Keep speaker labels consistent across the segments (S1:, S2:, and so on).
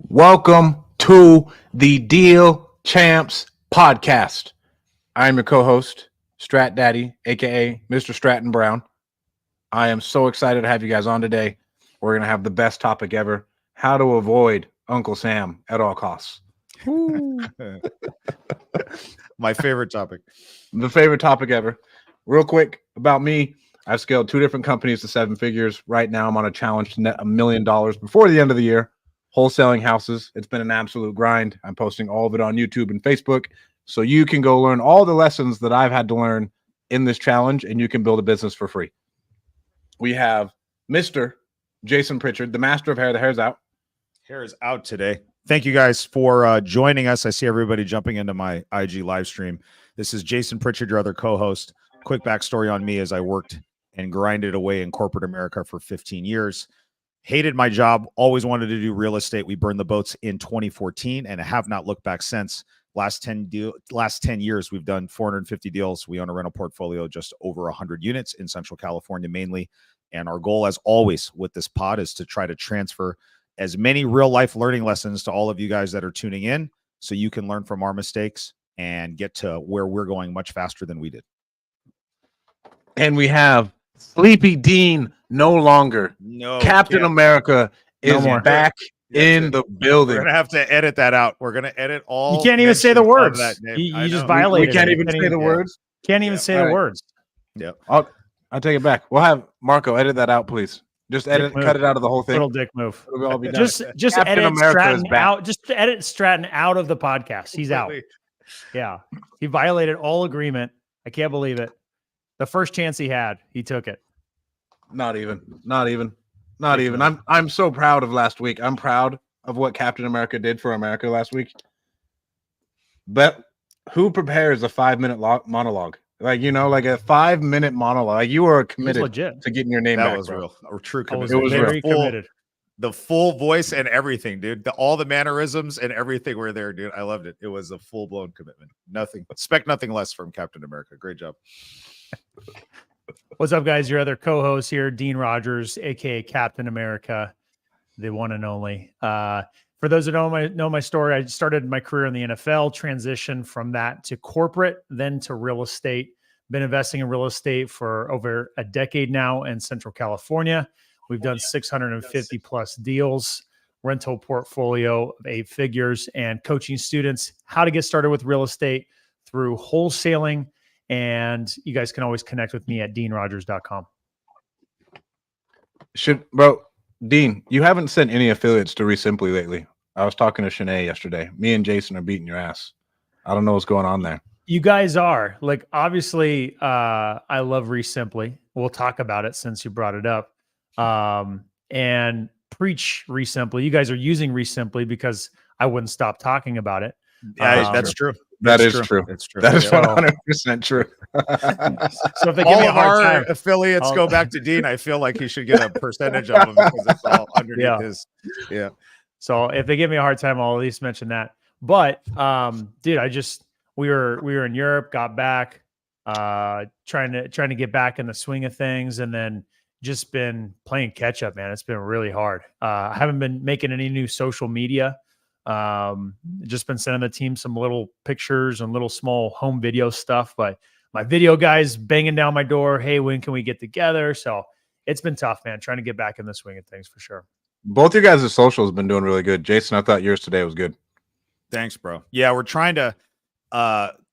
S1: Welcome to the Deal Champs podcast. I am your co-host, Strat Daddy, aka Mr. Stratton Brown. I am so excited to have you guys on today. We're going to have the best topic ever: how to avoid Uncle Sam at all costs.
S2: My favorite topic.
S1: The favorite topic ever. Real quick about me, I've scaled 2 different companies to 7 figures. Right now, I'm on a challenge to net $1 million before the end of the year. Wholesaling houses. It's been an absolute grind. I'm posting all of it on YouTube and Facebook, so you can go learn all the lessons that I've had to learn in this challenge, and you can build a business for free. We have Mr. Jason Pritchard, the master of hair. The hair's out.
S2: Hair is out today. Thank you guys for joining us. I see everybody jumping into my IG live stream. This is Jason Pritchard, your other co-host. Quick backstory on me: as I worked and grinded away in corporate America for 15 years. Hated my job, always wanted to do real estate. We burned the boats in 2014 and have not looked back since. Last 10 years, we've done 450 deals. We own a rental portfolio, just over 100 units in Central California mainly. And our goal, as always, with this pod is to try to transfer as many real life learning lessons to all of you guys that are tuning in so you can learn from our mistakes and get to where we're going much faster than we did.
S1: And we have Sleepy Dean no longer.
S2: No,
S1: Captain America is back in the building.
S2: We're going to have to edit that out. We're going to edit all.
S3: You can't even say the words. You just violated.
S1: We can't even say the words.
S3: Can't even say the words.
S2: Yeah.
S1: I'll take it back. We'll have Marco edit that out, please. Just edit, cut it out of the whole thing.
S3: Little dick move.
S1: It'll all be done.
S3: Just edit Stratton out. Just edit Stratton out of the podcast. He's out. Yeah. He violated all agreement. I can't believe it. The first chance he had, he took it.
S1: Not even. I'm so proud of last week. I'm proud of what Captain America did for America last week. But who prepares a 5-minute monologue? Like a 5-minute monologue. Like, you are committed to getting your name back.
S2: That was real. A true commitment.
S3: It was very committed.
S2: The full voice and everything, dude. All the mannerisms and everything were there, dude. I loved it. It was a full-blown commitment. Expect nothing less from Captain America. Great job.
S3: What's up, guys? Your other co-host here, Dean Rogers, aka Captain America, the one and only. For those that know my story, I started my career in the NFL, transitioned from that to corporate, then to real estate. Been investing in real estate for over a decade now in Central California. We've done 650 plus deals, rental portfolio of 8 figures, and coaching students how to get started with real estate through wholesaling. And you guys can always connect with me at deanrogers.com.
S1: Dean, you haven't sent any affiliates to Resimply lately. I was talking to Shanae yesterday. Me and Jason are beating your ass. I don't know what's going on there.
S3: You guys are. Like, obviously, I love Resimply. We'll talk about it since you brought it up. And preach Resimply. You guys are using Resimply because I wouldn't stop talking about it.
S2: Yeah, that's true.
S1: That is true.
S2: It's true.
S1: That is 100% true.
S3: So if they give
S2: all
S3: me a
S2: of
S3: hard
S2: our
S3: time,
S2: affiliates go back to Dean, I feel like he should get a percentage of them because it's all underneath his. Yeah.
S3: So if they give me a hard time, I'll at least mention that. But dude, we were in Europe, got back, trying to get back in the swing of things, and then just been playing catch up, man. It's been really hard. I haven't been making any new social media. Just been sending the team some little pictures and little small home video stuff, but my video guys banging down my door. Hey, when can we get together? So it's been tough, man, trying to get back in the swing of things for sure.
S1: Both your guys' socials have been doing really good. Jason, I thought yours today was good.
S2: Thanks, bro. Yeah, we're trying to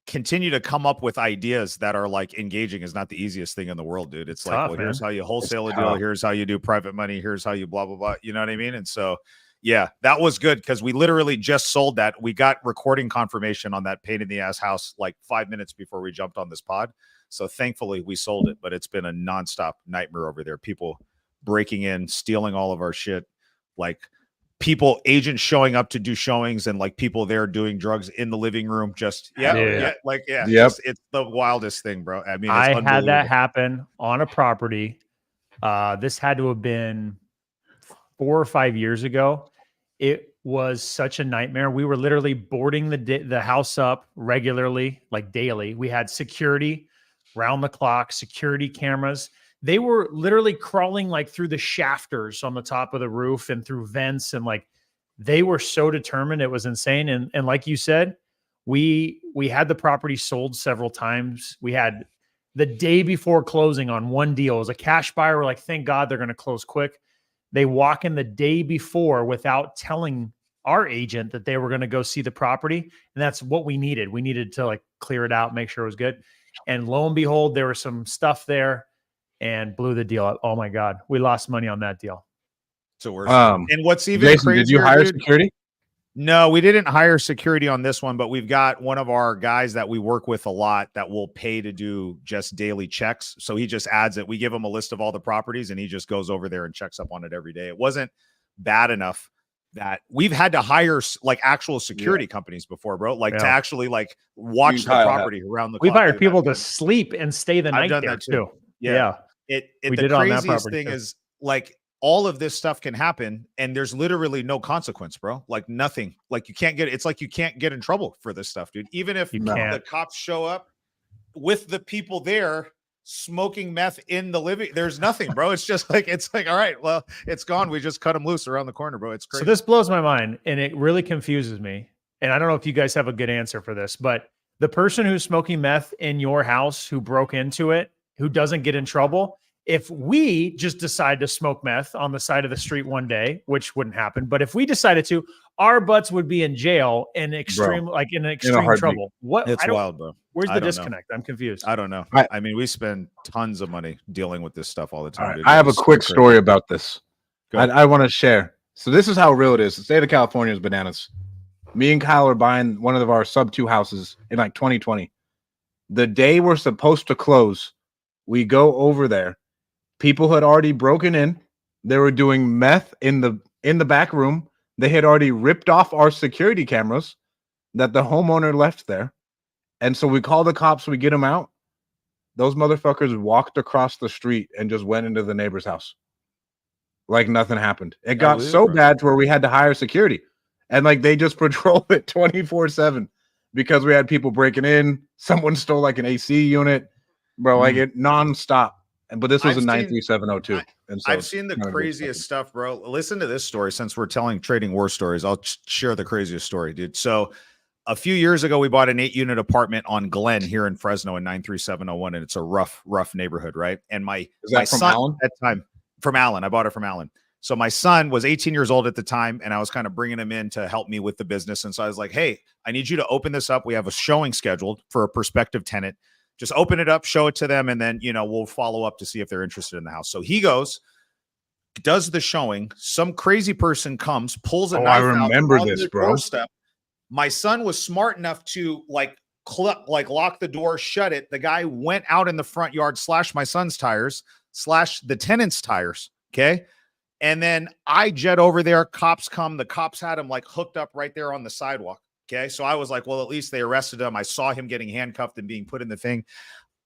S2: continue to come up with ideas that are like engaging. Is not the easiest thing in the world, dude. It's like, well, here's how you wholesale a deal. Here's how you do private money. Here's how you blah, blah, blah. You know what I mean? And so, yeah, that was good because we literally just sold that. We got recording confirmation on that pain in the ass house like 5 minutes before we jumped on this pod. So thankfully we sold it, but it's been a nonstop nightmare over there. People breaking in, stealing all of our shit, like agents showing up to do showings and like people there doing drugs in the living room. Just it's the wildest thing, bro. I mean,
S3: I had that happen on a property. This had to have been 4 or 5 years ago. It was such a nightmare. We were literally boarding the house up regularly, like daily. We had security round the clock, security cameras. They were literally crawling like through the shafters on the top of the roof and through vents. And like, They were so determined. It was insane. And like you said, we had the property sold several times. We had the day before closing on one deal. It was a cash buyer. We're like, thank God they're going to close quick. They walk in the day before without telling our agent that they were going to go see the property. And that's what we needed. We needed to like clear it out, make sure it was good. And lo and behold, there was some stuff there and blew the deal up. Oh my God. We lost money on that deal.
S2: So we're and what's even
S1: Jason,
S2: crazier,
S1: did you hire
S2: dude,
S1: security?
S2: No, we didn't hire security on this one, but we've got one of our guys that we work with a lot that will pay to do just daily checks. So he just adds it. We give him a list of all the properties and he just goes over there and checks up on it every day. It wasn't bad enough that we've had to hire like actual security companies before, bro, like to actually like watch the property around the clock.
S3: We've hired people to sleep and stay the night
S2: done
S3: there
S2: that too.
S3: Yeah.
S2: The
S3: did on that
S2: craziest
S3: property
S2: thing
S3: too.
S2: is like all of this stuff can happen and there's literally no consequence, bro. Like nothing. Like you can't get, it's like you can't get in trouble for this stuff, dude. Even if the cops show up with the people there smoking meth in the living, there's nothing, bro. It's just like, it's like, all right, well, it's gone. We just cut them loose around the corner, bro. It's crazy.
S3: So this blows my mind and it really confuses me. And I don't know if you guys have a good answer for this, but the person who's smoking meth in your house, who broke into it, who doesn't get in trouble, if we just decide to smoke meth on the side of the street one day, which wouldn't happen, but if we decided to, our butts would be in jail in extreme, like in extreme trouble. What?
S2: It's wild, bro.
S3: Where's the disconnect? I'm confused.
S2: I don't know. I mean, we spend tons of money dealing with this stuff all the time.
S1: I have a quick story about this. I want to share. So this is how real it is. The state of California is bananas. Me and Kyle are buying one of our sub 2 houses in like 2020. The day we're supposed to close, we go over there. People had already broken in. They were doing meth in the back room. They had already ripped off our security cameras that the homeowner left there. And so we call the cops, we get them out. Those motherfuckers walked across the street and just went into the neighbor's house. Like nothing happened. It got so bad to where we had to hire security. And like they just patrol it 24/7 because we had people breaking in. Someone stole like an AC unit, bro, like it nonstop. But this was a 93702. And so
S2: I've seen the craziest stuff, bro. Listen to this story. Since we're telling trading war stories, I'll share the craziest story, dude. So a few years ago, we bought an 8-unit apartment on Glen here in Fresno in 93701. And it's a rough neighborhood, right? And my son
S1: Allen?
S2: at the time, from Allen, I bought it from Allen. So my son was 18 years old at the time, and I was kind of bringing him in to help me with the business. And so I was like, hey, I need you to open this up. We have a showing scheduled for a prospective tenant. Just open it up, show it to them, and then, we'll follow up to see if they're interested in the house. So he goes, does the showing. Some crazy person comes, pulls a knife out. I remember this, bro. Doorstep. My son was smart enough to lock the door, shut it. The guy went out in the front yard, slashed my son's tires, slashed the tenant's tires. Okay. And then I jet over there. Cops come. The cops had him like hooked up right there on the sidewalk. Okay. So I was like, well, at least they arrested him. I saw him getting handcuffed and being put in the thing.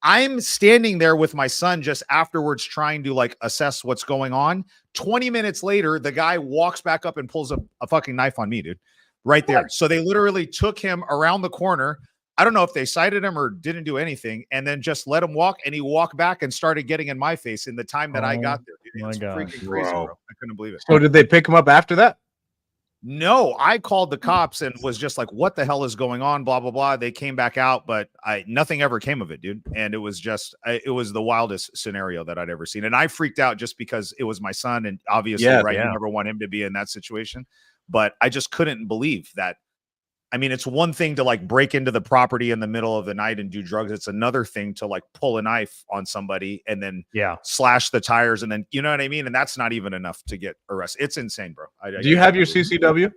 S2: I'm standing there with my son just afterwards trying to like assess what's going on. 20 minutes later, the guy walks back up and pulls a fucking knife on me, dude, right there. So they literally took him around the corner. I don't know if they cited him or didn't do anything, and then just let him walk. And he walked back and started getting in my face in the time that I got there. Dude, it's freaking crazy, bro. I couldn't believe it.
S1: So did they pick him up after that?
S2: No, I called the cops and was just like, what the hell is going on? Blah, blah, blah. They came back out, but nothing ever came of it, dude. And it was it was the wildest scenario that I'd ever seen. And I freaked out just because it was my son. And obviously, you never want him to be in that situation. But I just couldn't believe that. I mean, it's one thing to like break into the property in the middle of the night and do drugs. It's another thing to like pull a knife on somebody and then slash the tires. And then, you know what I mean? And that's not even enough to get arrested. It's insane, bro.
S1: Do you have your CCW?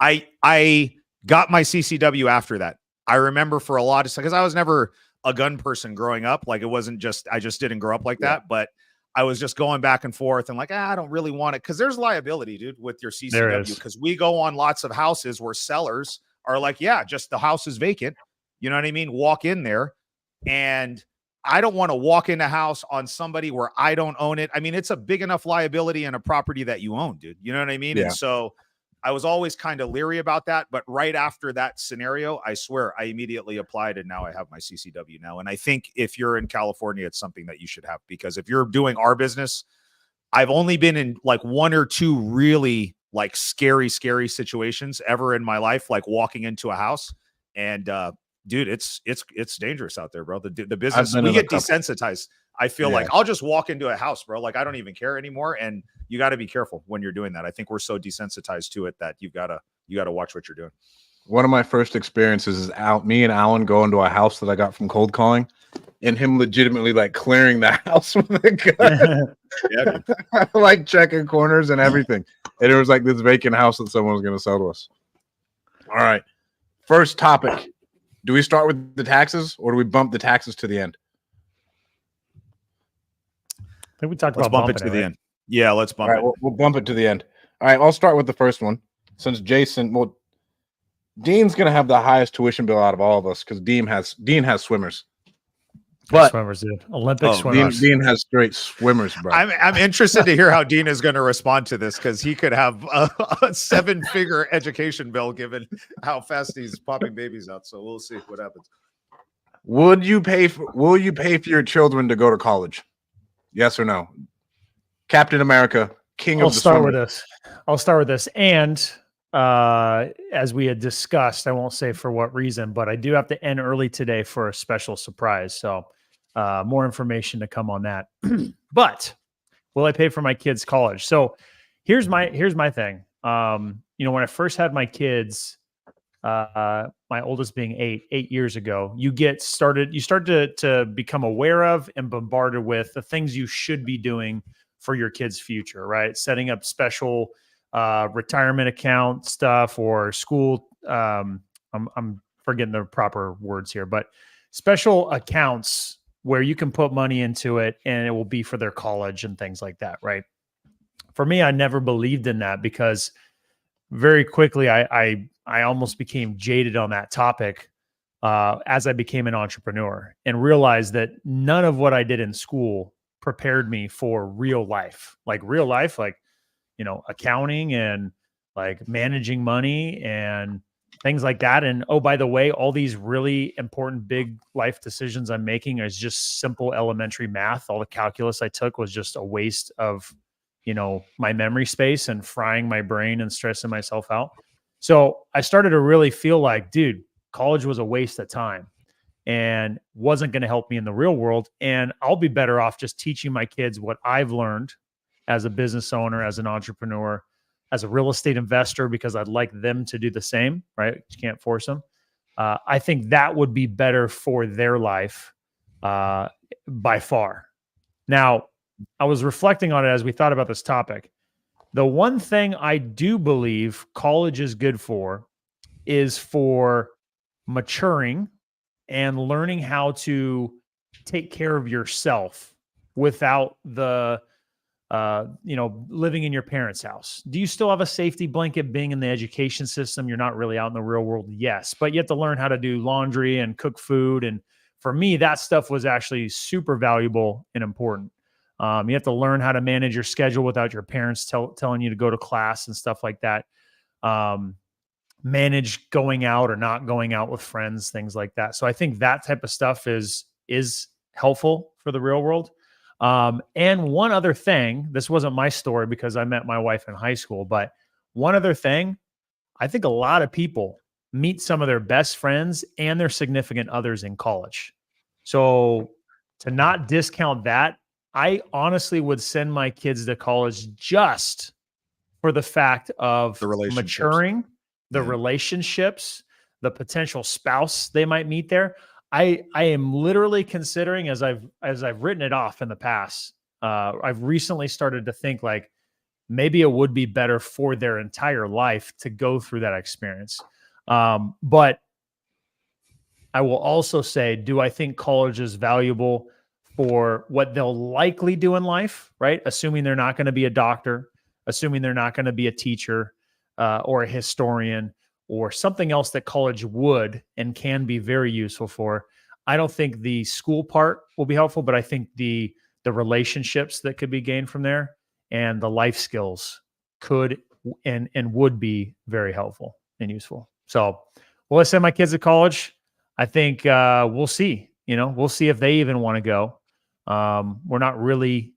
S2: I got my CCW after that. I remember for a lot of, because I was never a gun person growing up. Like it wasn't just, I just didn't grow up like that. But I was just going back and forth and like, I don't really want it. Cause there's liability, dude, with your CCW. Cause we go on lots of houses where sellers are like, yeah, just the house is vacant. You know what I mean? Walk in there. And I don't want to walk in a house on somebody where I don't own it. I mean, it's a big enough liability in a property that you own, dude. You know what I mean? Yeah. And so I was always kind of leery about that. But right after that scenario, I swear I immediately applied and now I have my CCW now. And I think if you're in California, it's something that you should have, because if you're doing our business, I've only been in like 1 or 2 really like scary situations ever in my life, like walking into a house. And dude, it's dangerous out there, bro. The business, we get desensitized. I feel like I'll just walk into a house, bro. Like I don't even care anymore. And you got to be careful when you're doing that. I think we're so desensitized to it that you got to watch what you're doing.
S1: One of my first experiences is me and Alan going to a house that I got from cold calling, and him legitimately like clearing the house with a gun. Yeah, like checking corners and everything. And it was like this vacant house that someone was going to sell to us. All right. First topic. Do we start with the taxes or do we bump the taxes to the end?
S3: I think we talked
S2: about
S3: bump
S2: it to the end. Yeah, let's bump it.
S1: We'll bump it to the end. All right, I'll start with the first one. Since Dean's going to have the highest tuition bill out of all of us because Dean has swimmers. But
S3: swimmers, dude. Olympic swimmers.
S1: Dean has straight swimmers, bro.
S2: I'm interested to hear how Dean is going to respond to this because he could have a 7-figure education bill given how fast he's popping babies out. So we'll see what happens.
S1: Will you pay for your children to go to college? Yes or no? Captain America, king of the swimmers.
S3: I'll start with this. And as we had discussed, I won't say for what reason, but I do have to end early today for a special surprise. So more information to come on that. But will I pay for my kids' college? So here's my thing. When I first had my kids, my oldest being 8 years ago, you start to become aware of and bombarded with the things you should be doing for your kids' future, right? Setting up special retirement account stuff or school. I'm forgetting the proper words here, but special accounts where you can put money into it and it will be for their college and things like that, right? For me, I never believed in that because very quickly I almost became jaded on that topic as I became an entrepreneur and realized that none of what I did in school prepared me for real life, like accounting and like managing money and things like that. And oh, by the way, all these really important big life decisions I'm making is just simple elementary math. All the calculus I took was just a waste of, my memory space and frying my brain and stressing myself out. So I started to really feel like, dude, college was a waste of time and wasn't going to help me in the real world. And I'll be better off just teaching my kids what I've learned as a business owner, as an entrepreneur, as a real estate investor, because I'd like them to do the same, right? You can't force them. I think that would be better for their life by far. Now, I was reflecting on it as we thought about this topic. The one thing I do believe college is good for is for maturing and learning how to take care of yourself without the living in your parents' house. Do you still have a safety blanket being in the education system? You're not really out in the real world. Yes, but you have to learn how to do laundry and cook food. And for me, that stuff was actually super valuable and important. You have to learn how to manage your schedule without your parents telling you to go to class and stuff like that. Manage going out or not going out with friends, things like that. So I think that type of stuff is helpful for the real world. And one other thing, this wasn't my story because I met my wife in high school, but one other thing, I think a lot of people meet some of their best friends and their significant others in college. So to not discount that, I honestly would send my kids to college just for the fact of maturing, the relationships, the potential spouse they might meet there. I am literally considering, as I've written it off in the past, I've recently started to think like maybe it would be better for their entire life to go through that experience. But I will also say, do I think college is valuable for what they'll likely do in life, right? Assuming they're not going to be a doctor, assuming they're not going to be a teacher or a historian or something else that college would and can be very useful for. I don't think the school part will be helpful, but I think the relationships that could be gained from there and the life skills could and would be very helpful and useful. So will I send my kids to college? I think we'll see. We'll see if they even want to go. We're not really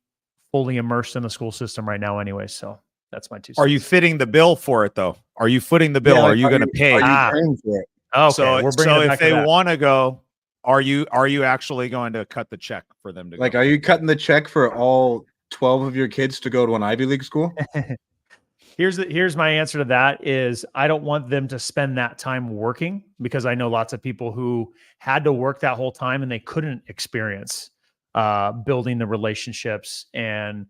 S3: fully immersed in the school system right now anyway. So That's my 2 cents.
S2: Are you fitting the bill for it though? Are you footing the bill?
S1: Yeah,
S2: Are
S1: like,
S2: you going to pay?
S1: Are you
S3: Ah.
S1: paying for it?
S3: Okay,
S2: so
S3: we're bringing it
S2: if
S3: back to
S2: they
S3: that.
S2: want to go, are you actually going to cut the check for them to
S1: Like,
S2: go?
S1: are you cutting the check for all 12 of your kids to go to an Ivy League school?
S3: Here's my answer to that is I don't want them to spend that time working, because I know lots of people who had to work that whole time and they couldn't experience building the relationships and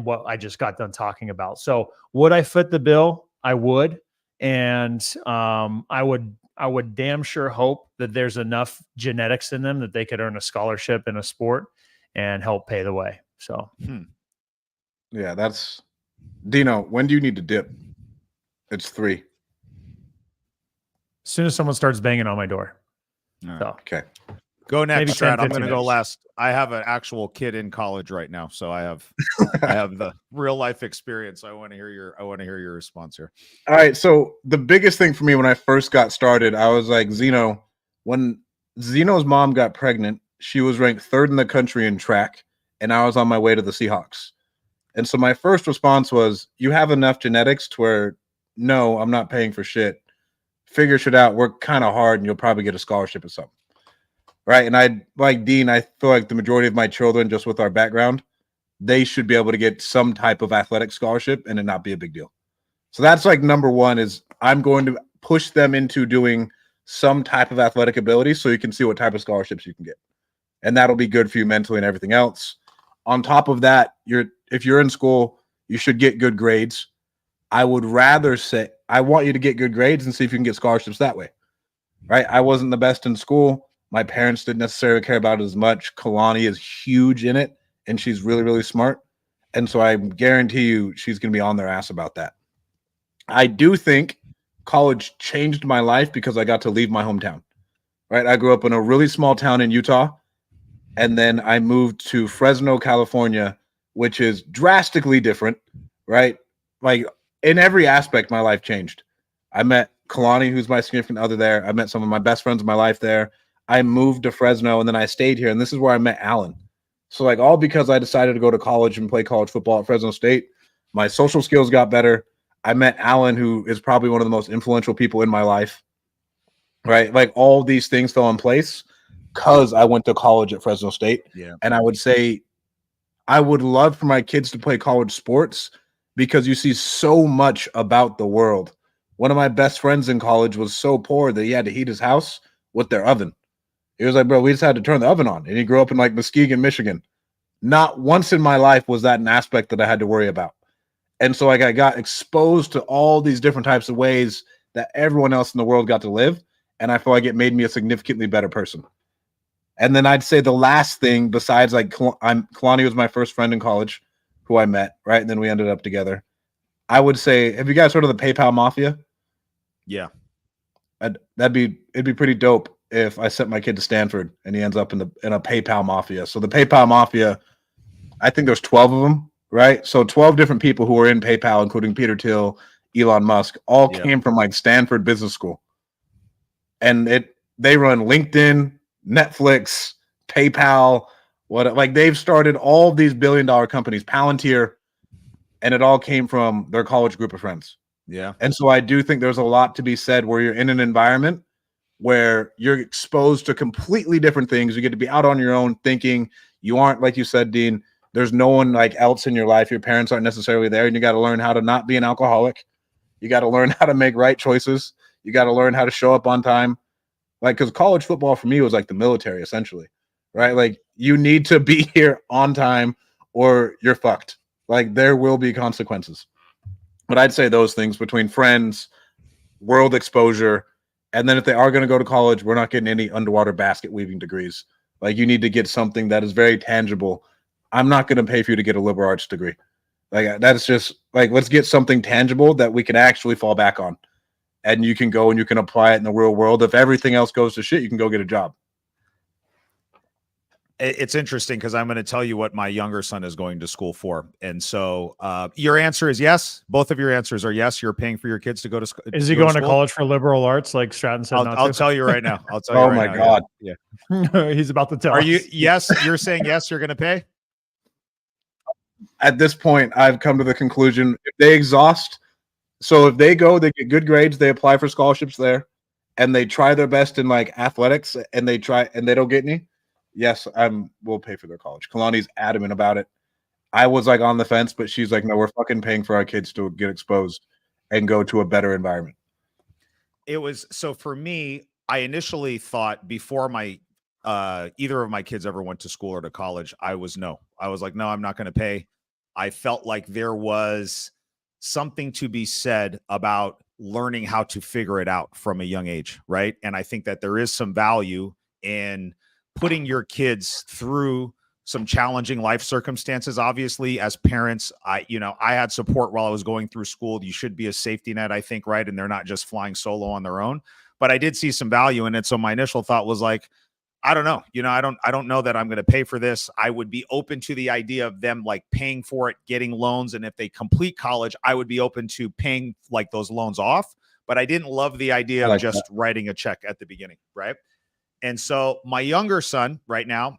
S3: what I just got done talking about. So would I foot the bill? I would. And I would damn sure hope that there's enough genetics in them that they could earn a scholarship in a sport and help pay the way. So
S1: Yeah, that's Dino. When do you need to dip? It's 3.
S3: as soon as someone starts banging on my door.
S2: All right.
S3: So
S1: Okay.
S2: Go next,
S3: Maybe 10,
S2: Strat. I'm
S3: 15
S2: going to go
S3: minutes.
S2: last. I have an actual kid in college right now, so I have the real life experience. I want to hear your response here.
S1: All right. So the biggest thing for me when I first got started, I was like, Zeno, when Zeno's mom got pregnant, she was ranked 3rd in the country in track, and I was on my way to the Seahawks. And so my first response was, you have enough genetics to where, no, I'm not paying for shit. Figure shit out. Work kind of hard, and you'll probably get a scholarship or something. Right. And I, like Dean, I feel like the majority of my children, just with our background, they should be able to get some type of athletic scholarship and it not be a big deal. So that's like number one, is I'm going to push them into doing some type of athletic ability so you can see what type of scholarships you can get. And that'll be good for you mentally and everything else. On top of that, if you're in school, you should get good grades. I would rather say, I want you to get good grades and see if you can get scholarships that way. Right. I wasn't the best in school. My parents didn't necessarily care about it as much. Kalani is huge in it, and she's really, really smart. And so I guarantee you she's going to be on their ass about that. I do think college changed my life because I got to leave my hometown. Right. I grew up in a really small town in Utah, and then I moved to Fresno, California, which is drastically different. Right. Like in every aspect, my life changed. I met Kalani, who's my significant other there. I met some of my best friends in my life there. I moved to Fresno, and then I stayed here, and this is where I met Alan. So like all because I decided to go to college and play college football at Fresno State, my social skills got better. I met Alan, who is probably one of the most influential people in my life, right? Like all these things fell in place because I went to college at Fresno State.
S2: Yeah.
S1: And I would say I would love for my kids to play college sports because you see so much about the world. One of my best friends in college was so poor that he had to heat his house with their oven. He was like, bro, we just had to turn the oven on. And he grew up in like Muskegon, Michigan. Not once in my life was that an aspect that I had to worry about. And so like I got exposed to all these different types of ways that everyone else in the world got to live. And I feel like it made me a significantly better person. And then I'd say the last thing, besides like Kalani was my first friend in college who I met, right? And then we ended up together. I would say, have you guys heard of the PayPal Mafia?
S2: Yeah.
S1: It'd be pretty dope if I sent my kid to Stanford and he ends up in a PayPal Mafia. So the PayPal Mafia, I think there's 12 of them, right? So 12 different people who were in PayPal, including Peter Thiel, Elon Musk, all came from like Stanford Business School. And they run LinkedIn, Netflix, PayPal, they've started all these billion-dollar companies, Palantir, and it all came from their college group of friends.
S2: Yeah.
S1: And so I do think there's a lot to be said where you're in an environment where you're exposed to completely different things. You get to be out on your own thinking. You aren't, like you said, Dean, there's no one like else in your life. Your parents aren't necessarily there, and you got to learn how to not be an alcoholic. You got to learn how to make right choices. You got to learn how to show up on time. Like, because college football for me was like the military, essentially, right? Like, you need to be here on time or you're fucked. Like, there will be consequences. But I'd say those things between friends, world exposure, and then if they are going to go to college, we're not getting any underwater basket weaving degrees. Like, you need to get something that is very tangible. I'm not going to pay for you to get a liberal arts degree. Like, that's just like, let's get something tangible that we can actually fall back on. And you can go and you can apply it in the real world. If everything else goes to shit, you can go get a job.
S2: It's interesting because I'm going to tell you what my younger son is going to school for. And so your answer is yes. Both of your answers are yes. You're paying for your kids to go to school.
S3: Is he going to college for liberal arts like Stratton said?
S2: I'll tell you right now. I'll tell you right now.
S1: Oh my God.
S2: Yeah.
S3: He's about to tell
S2: Are
S3: us.
S2: you? Yes. You're saying yes. You're going to pay?
S1: at this point, I've come to the conclusion if they exhaust, so if they go, they get good grades, they apply for scholarships there, and they try their best in like athletics, and they try and they don't get any. Yes, we'll pay for their college. Kalani's adamant about it. I was like on the fence, but she's like, no, we're fucking paying for our kids to get exposed and go to a better environment.
S2: It was so for me, I initially thought before my either of my kids ever went to school or to college, I was no, I'm not going to pay. I felt like there was something to be said about learning how to figure it out from a young age, right? And I think that there is some value in putting your kids through some challenging life circumstances. Obviously, as parents, I had support while I was going through school. You should be a safety net, I think, right? And they're not just flying solo on their own. But I did see some value in it. So my initial thought was like, I don't know. I don't know that I'm going to pay for this. I would be open to the idea of them like paying for it, getting loans. And if they complete college, I would be open to paying like those loans off. But I didn't love the idea of just writing a check at the beginning. Right. And so my younger son right now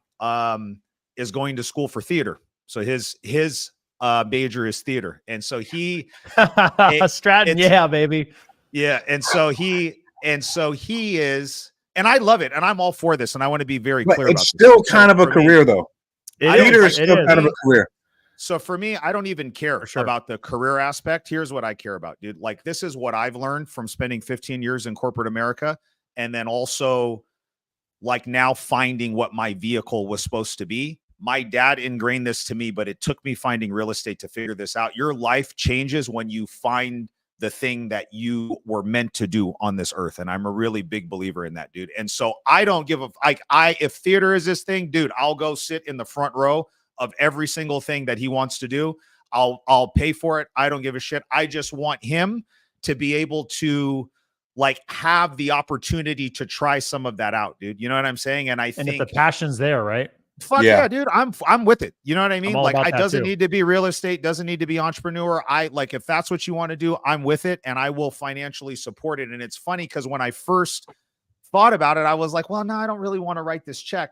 S2: is going to school for theater. So his major is theater. And so
S3: Stratton. Yeah, baby.
S2: Yeah. And so he is, and I love it, and I'm all for this, and I want to be very clear about
S1: this. It's
S2: still
S1: kind of a career, though. Theater is still kind of a career.
S2: So for me, I don't even care about the career aspect. Here's what I care about, dude. Like, this is what I've learned from spending 15 years in corporate America, and then also like now finding what my vehicle was supposed to be. My dad ingrained this to me, but it took me finding real estate to figure this out. Your life changes when you find the thing that you were meant to do on this earth. And I'm a really big believer in that, dude. And so I don't give a, if theater is this thing, dude, I'll go sit in the front row of every single thing that he wants to do. I'll pay for it. I don't give a shit. I just want him to be able to like have the opportunity to try some of that out, dude. You know what I'm saying? And think
S3: if the passion's there, right?
S2: Fuck yeah, dude. I'm with it. You know what I mean? Like, it doesn't need to be real estate, doesn't need to be entrepreneur. If that's what you want to do, I'm with it, and I will financially support it. And it's funny because when I first thought about it, I was like, well, no, I don't really want to write this check.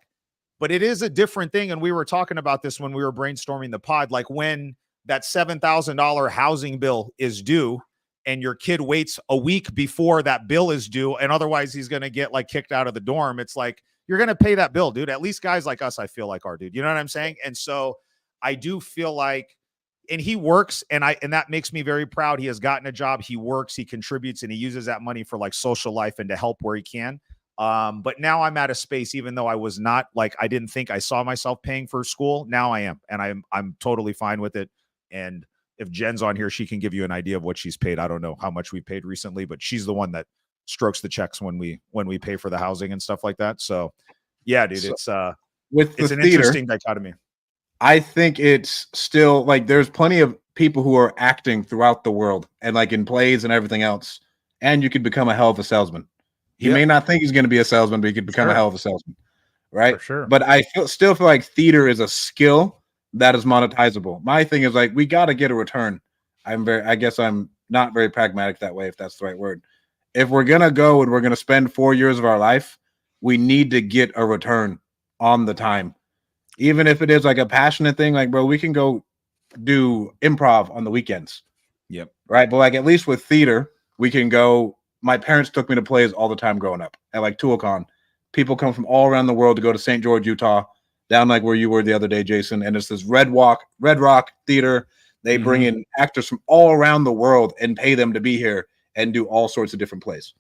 S2: But it is a different thing. And we were talking about this when we were brainstorming the pod, like when that $7,000 housing bill is due and your kid waits a week before that bill is due, and otherwise he's going to get like kicked out of the dorm. It's like, you're going to pay that bill, dude. At least guys like us, I feel like are, dude. You know what I'm saying? And so I do feel like, and he works, and that makes me very proud. He has gotten a job. He works, he contributes, and he uses that money for like social life and to help where he can. But now I'm at a space, even though I was not like, I didn't think I saw myself paying for school. Now I am, and I'm totally fine with it. And if Jen's on here, she can give you an idea of what she's paid. I don't know how much we paid recently, but she's the one that strokes the checks when we pay for the housing and stuff like that. So yeah, dude, it's an interesting dichotomy.
S1: I think it's still like there's plenty of people who are acting throughout the world and like in plays and everything else, and you could become a hell of a salesman. He may not think he's going to be a salesman, but he could become a hell of a salesman, right?
S2: For sure.
S1: But I still feel like theater is a skill that is monetizable. My thing is like we got to get a return. I guess I'm not very pragmatic that way, if that's the right word. If we're going to go and we're going to spend 4 years of our life, we need to get a return on the time. Even if it is like a passionate thing, like, bro, we can go do improv on the weekends.
S2: Yep.
S1: Right. But like, at least with theater, we can go. My parents took me to plays all the time growing up at like Tuacahn. People come from all around the world to go to St. George, Utah, down like where you were the other day, Jason. And it's this Red Rock Theater. They bring in actors from all around the world and pay them to be here and do all sorts of different plays.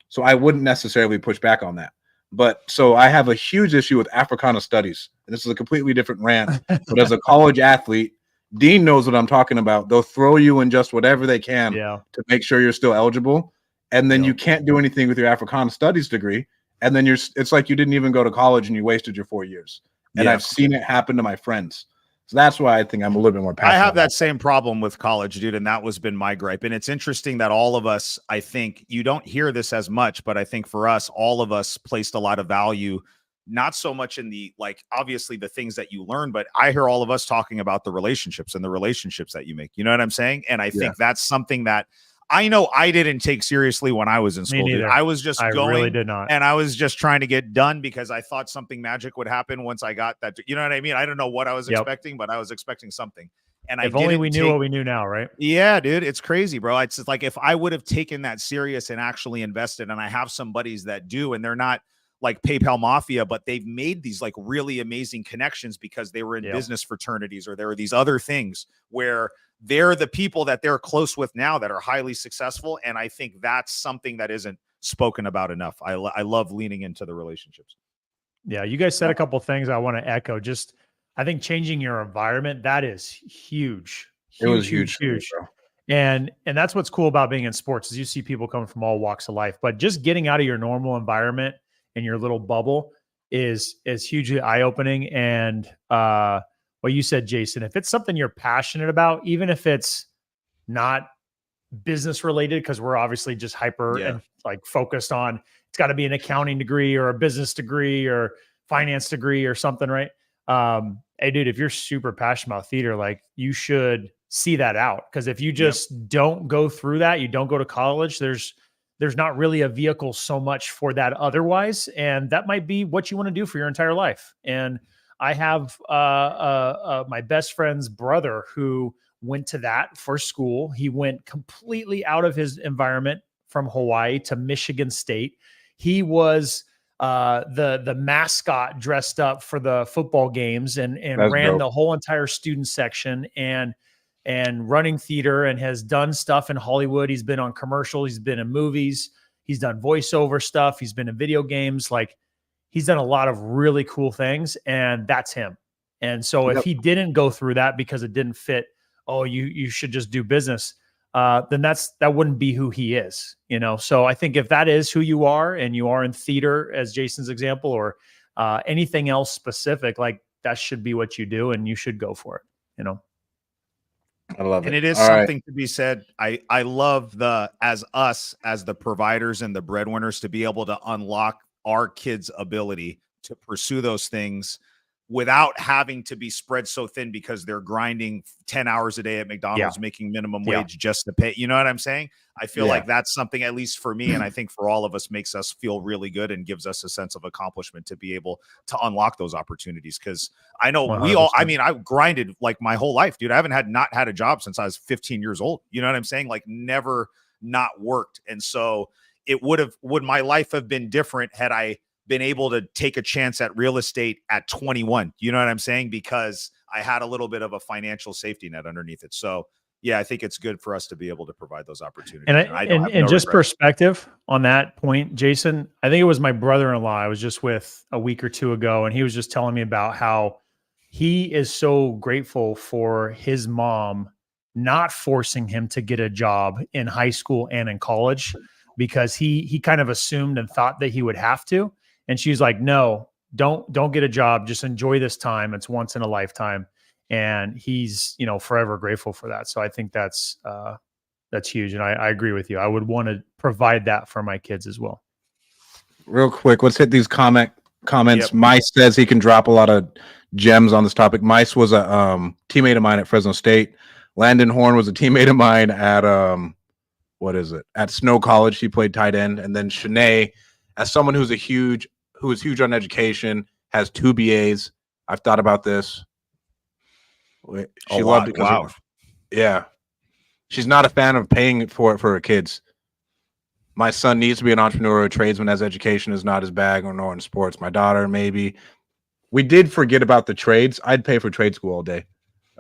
S1: So I wouldn't necessarily push back on that. But so I have a huge issue with Africana studies. And this is a completely different rant. But as a college athlete, Dean knows what I'm talking about. They'll throw you in just whatever they can to make sure you're still eligible. And then you can't do anything with your Africana studies degree. And then it's like you didn't even go to college and you wasted your 4 years. And I've seen it happen to my friends. So that's why I think I'm a little bit more passionate.
S2: I have that same problem with college, dude, and that was been my gripe. And it's interesting that all of us, I think, you don't hear this as much, but I think for us, all of us placed a lot of value, not so much in the, like, obviously the things that you learn, but I hear all of us talking about the relationships and the relationships that you make. You know what I'm saying? And I think that's something that I know I didn't take seriously when I was in school. Dude. I was just going,
S3: really did not.
S2: And I was just trying to get done because I thought something magic would happen once I got that. You know what I mean? I don't know what I was expecting, but I was expecting something. And
S3: If only we knew what we knew now, right?
S2: Yeah, dude, it's crazy, bro. It's just like if I would have taken that serious and actually invested, and I have some buddies that do, and they're not like PayPal Mafia, but they've made these like really amazing connections because they were in business fraternities or there are these other things where they're the people that they're close with now that are highly successful. And I think that's something that isn't spoken about enough. I love leaning into the relationships.
S3: Yeah, you guys said a couple of things I want to echo. Just, I think changing your environment, that is huge.
S1: It was huge.
S3: And that's what's cool about being in sports is you see people coming from all walks of life, but just getting out of your normal environment and your little bubble is hugely eye-opening. And what you said, Jason, if it's something you're passionate about, even if it's not business related, because we're obviously just hyper and like focused on it's got to be an accounting degree or a business degree or finance degree or something, right? Hey, dude, if you're super passionate about theater, like you should see that out. Because if you just don't go through that, you don't go to college, there's not really a vehicle so much for that otherwise. And that might be what you want to do for your entire life. And I have my best friend's brother who went to that for school. He went completely out of his environment from Hawaii to Michigan State. He was the mascot dressed up for the football games and ran the whole entire student section and running theater and has done stuff in Hollywood. He's been on commercials. He's been in movies. He's done voiceover stuff. He's been in video games. Like he's done a lot of really cool things, and that's him. And so if he didn't go through that because it didn't fit, oh, you should just do business, then that wouldn't be who he is, you know? So I think if that is who you are and you are in theater as Jason's example, or anything else specific, like that should be what you do and you should go for it, you know?
S1: I love it.
S2: And it is something to be said. I love as the providers and the breadwinners to be able to unlock our kids' ability to pursue those things without having to be spread so thin because they're grinding 10 hours a day at McDonald's, making minimum wage just to pay. You know what I'm saying? I feel like that's something, at least for me, and I think for all of us, makes us feel really good and gives us a sense of accomplishment to be able to unlock those opportunities. Because I know 100%. I've grinded like my whole life, dude. I haven't not had a job since I was 15 years old. You know what I'm saying? Like never not worked. And so would my life have been different had I been able to take a chance at real estate at 21? You know what I'm saying? Because I had a little bit of a financial safety net underneath it. So yeah, I think it's good for us to be able to provide those opportunities.
S3: And just perspective on that point, Jason, I think it was my brother-in-law I was just with a week or two ago, and he was just telling me about how he is so grateful for his mom not forcing him to get a job in high school and in college, because he kind of assumed and thought that he would have to. And she's like, no, don't get a job. Just enjoy this time. It's once in a lifetime. And he's, forever grateful for that. So I think that's huge. And I agree with you. I would want to provide that for my kids as well.
S1: Real quick, let's hit these comments.
S2: Yep.
S1: Mice says he can drop a lot of gems on this topic. Mice was a teammate of mine at Fresno State. Landon Horn was a teammate of mine at at Snow College. He played tight end. And then Shanae, as someone who is huge on education, has 2 BAs. I've thought about this. She loved it because she's not a fan of paying for it for her kids. My son needs to be an entrepreneur or a tradesman, as education is not his bag, or nor in sports. My daughter, maybe. We did forget about the trades. I'd pay for trade school all day.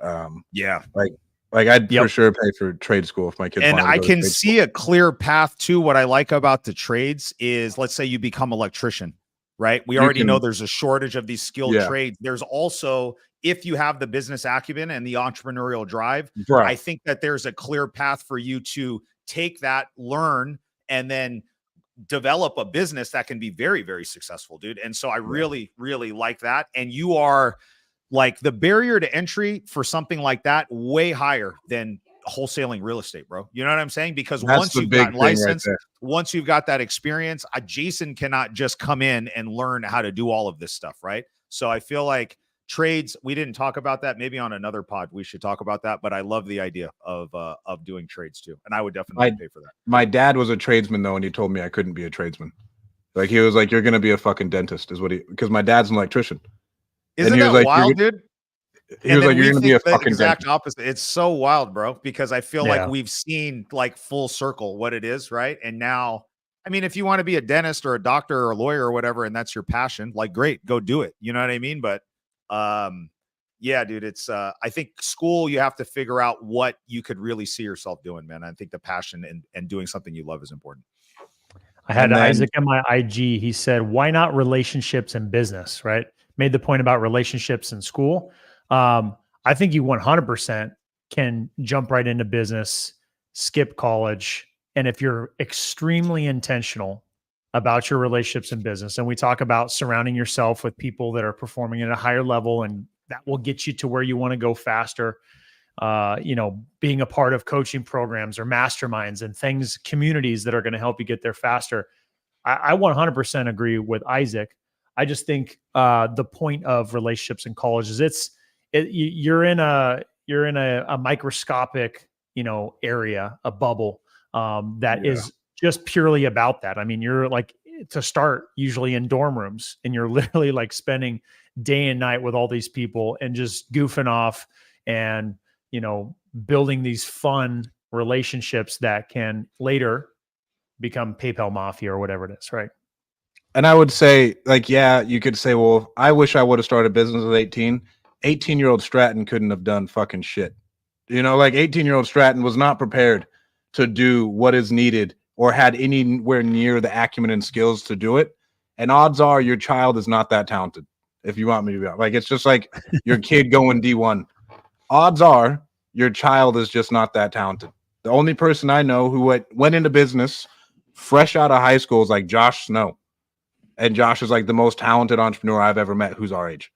S1: Like I'd for sure pay for trade school if my kids.
S2: And I can see a clear path to what I like about the trades is, let's say you become an electrician, right? We already know there's a shortage of these skilled trades. There's also, if you have the business acumen and the entrepreneurial drive, I think that there's a clear path for you to take that, learn, and then develop a business that can be very, very successful, dude. And so I really, really like that. And you are like the barrier to entry for something like that way higher than wholesaling real estate, bro. You know what I'm saying? Because once you've got licensed, once you've got that experience, Jason cannot just come in and learn how to do all of this stuff, right? So I feel like trades, we didn't talk about that. Maybe on another pod we should talk about that, but I love the idea of doing trades too. And I would definitely pay for that.
S1: My dad was a tradesman though, and he told me I couldn't be a tradesman. Like he was like, "You're going to be a fucking dentist," is what because my dad's an electrician.
S2: Isn't that wild, dude?
S1: He was like, "You're going to be a
S2: the
S1: fucking
S2: exact
S1: dentist."
S2: opposite. It's so wild, bro, because I feel like
S3: Yeah.
S2: we've seen like full circle what it is, right? And now, I mean, if you want to be a dentist or a doctor or a lawyer or whatever, and that's your passion, like great, go do it. You know what I mean? But yeah, dude, it's I think school, you have to figure out what you could really see yourself doing, man. I think the passion and doing something you love is important.
S3: I had
S1: And then-
S3: Isaac on my IG. He said, "Why not relationships and business?" Right? Made the point about relationships in school. I think you 100% can jump right into business, skip college, and if you're extremely intentional about your relationships and business, and we talk about surrounding yourself with people that are performing at a higher level, and that will get you to where you want to go faster. Being a part of coaching programs or masterminds and things, communities that are going to help you get there faster. I 100% agree with Isaac. I just think the point of relationships in college is you're in a microscopic, area, a bubble that is just purely about that. I mean, you're like, to start, usually in dorm rooms, and you're literally like spending day and night with all these people and just goofing off and, building these fun relationships that can later become PayPal Mafia or whatever it is, right?
S1: And I would say, like, yeah, you could say, well, I wish I would have started business at 18. 18-year-old Stratton couldn't have done fucking shit. Like 18-year-old Stratton was not prepared to do what is needed or had anywhere near the acumen and skills to do it. And odds are your child is not that talented. If you want me to be honest. Like, it's just like your kid going D1. Odds are your child is just not that talented. The only person I know who went into business fresh out of high school is like Josh Snow. And Josh is like the most talented entrepreneur I've ever met who's our age.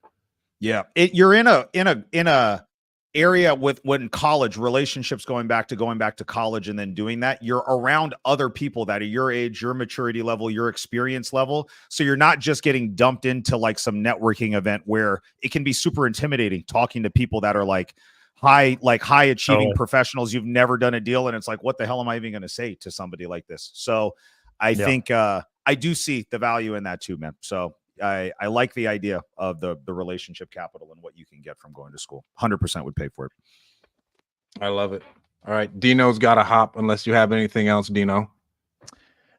S2: Yeah. You're in a area when college, relationships, going back to college and then doing that, you're around other people that are your age, your maturity level, your experience level. So you're not just getting dumped into like some networking event where it can be super intimidating talking to people that are like high achieving professionals. You've never done a deal. And it's like, what the hell am I even going to say to somebody like this? So I think I do see the value in that too, man. So I like the idea of the relationship capital and what you can get from going to school. 100% would pay for it.
S1: I love it. All right. Dino's got to hop unless you have anything else, Dino.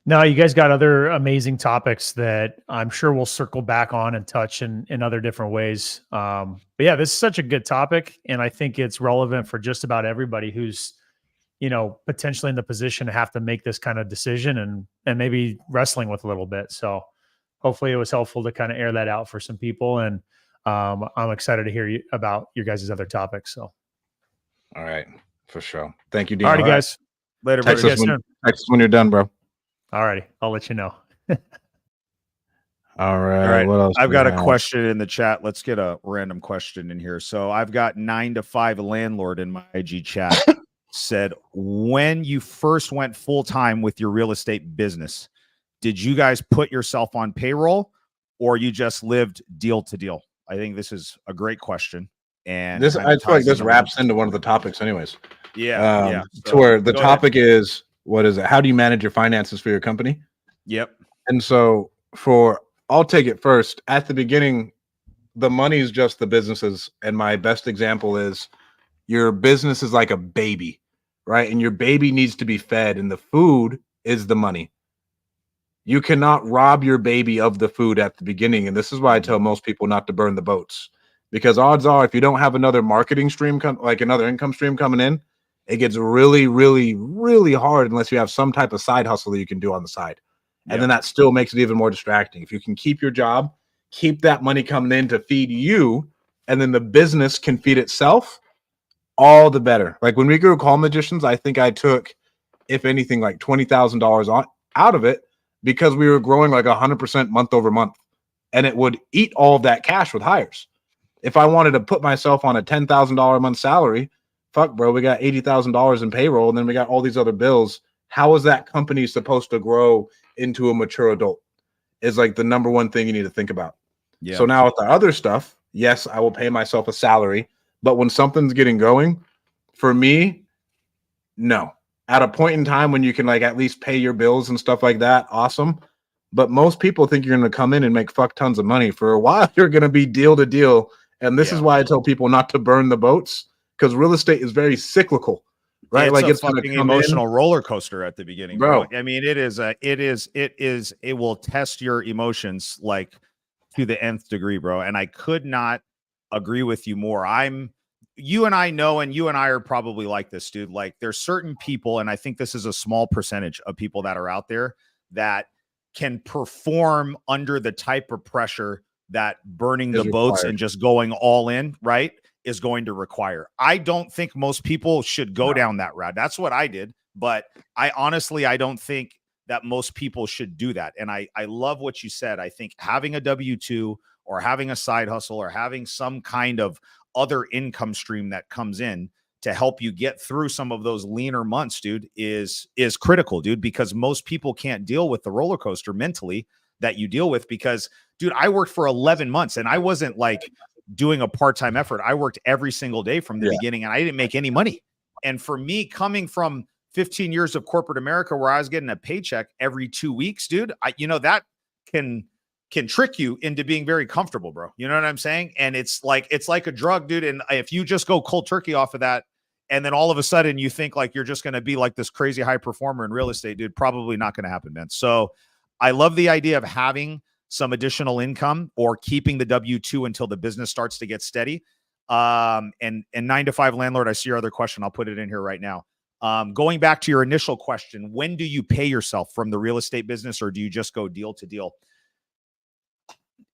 S3: No, you guys got other amazing topics that I'm sure we'll circle back on and touch in other different ways. But yeah, this is such a good topic. And I think it's relevant for just about everybody who's, potentially in the position to have to make this kind of decision and maybe wrestling with a little bit. So hopefully it was helpful to kind of air that out for some people. And I'm excited to hear about your guys' other topics. So.
S1: All right. For sure. Thank you, Dino.
S3: All righty, guys.
S2: Later,
S1: Text
S2: buddy.
S1: us when you're done, bro.
S3: All righty. I'll let you know.
S1: All right. What else?
S2: I've got a question in the chat. Let's get a random question in here. So I've got 9 to 5 landlord in my IG chat. Said, when you first went full-time with your real estate business, did you guys put yourself on payroll or you just lived deal to deal? I think this is a great question. And
S1: this, I feel like this wraps into one of the topics anyways.
S2: Yeah.
S1: To where the topic is, what is it? How do you manage your finances for your company?
S2: Yep.
S1: And so I'll take it first. At the beginning, the money is just the businesses. And my best example is your business is like a baby, right? And your baby needs to be fed, and the food is the money. You cannot rob your baby of the food at the beginning. And this is why I tell most people not to burn the boats, because odds are if you don't have another marketing stream, like another income stream coming in, it gets really, really, really hard unless you have some type of side hustle that you can do on the side. And then that still makes it even more distracting. If you can keep your job, keep that money coming in to feed you, and then the business can feed itself, all the better. Like when we grew Call Magicians, I think I took, if anything, like $20,000 out of it because we were growing like 100% month over month, and it would eat all of that cash with hires. If I wanted to put myself on a $10,000 a month salary, fuck, bro, we got $80,000 in payroll, and then we got all these other bills. How is that company supposed to grow into a mature adult? Is like the number one thing you need to think about. Yeah. So now with the other stuff, yes, I will pay myself a salary, but when something's getting going, for me, no. At a point in time when you can like at least pay your bills and stuff like that, awesome. But most people think you're going to come in and make fuck tons of money. For a while, you're going to be deal to deal And this is why I tell people not to burn the boats, because real estate is very cyclical, right?
S2: It's
S1: like
S2: a
S1: it's going to
S2: fucking
S1: come
S2: emotional
S1: in.
S2: roller coaster at the beginning,
S1: Bro.
S2: bro. I mean, it will test your emotions like to the nth degree, bro. And I could not agree with you more. You and I know, and you and I are probably like this, dude. Like there's certain people, and I think this is a small percentage of people that are out there that can perform under the type of pressure that burning the boats and just going all in, right, is going to require. I don't think most people should go down that route. That's what I did. But I don't think that most people should do that. And I love what you said. I think having a W-2 or having a side hustle or having some kind of other income stream that comes in to help you get through some of those leaner months, dude, is critical, dude, because most people can't deal with the roller coaster mentally that you deal with. Because, dude, I worked for 11 months and I wasn't like doing a part-time effort. I worked every single day from the beginning and I didn't make any money. And for me, coming from 15 years of corporate America where I was getting a paycheck every 2 weeks, dude, that can trick you into being very comfortable, bro. You know what I'm saying? And it's like a drug, dude. And if you just go cold turkey off of that, and then all of a sudden you think like you're just going to be like this crazy high performer in real estate, dude, probably not going to happen, man. So I love the idea of having some additional income or keeping the W-2 until the business starts to get steady. And 9 to 5 landlord, I see your other question. I'll put it in here right now. Going back to your initial question, when do you pay yourself from the real estate business, or do you just go deal to deal?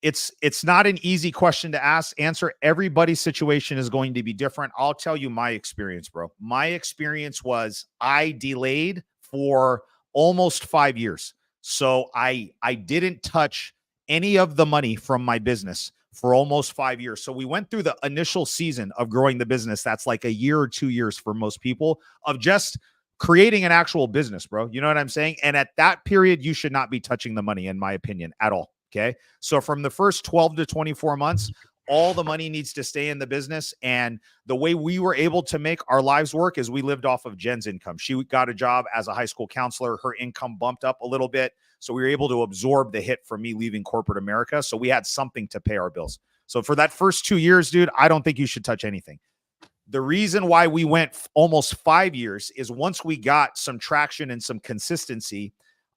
S2: It's not an easy question to answer. Everybody's situation is going to be different. I'll tell you my experience, bro. My experience was I delayed for almost 5 years. So I didn't touch any of the money from my business for almost 5 years. So we went through the initial season of growing the business. That's like a year or 2 years for most people of just creating an actual business, bro. You know what I'm saying? And at that period, you should not be touching the money, in my opinion, at all. Okay. So from the first 12 to 24 months, all the money needs to stay in the business. And the way we were able to make our lives work is we lived off of Jen's income. She got a job as a high school counselor. Her income bumped up a little bit. So we were able to absorb the hit from me leaving corporate America. So we had something to pay our bills. So for that first 2 years, dude, I don't think you should touch anything. The reason why we went almost 5 years is once we got some traction and some consistency,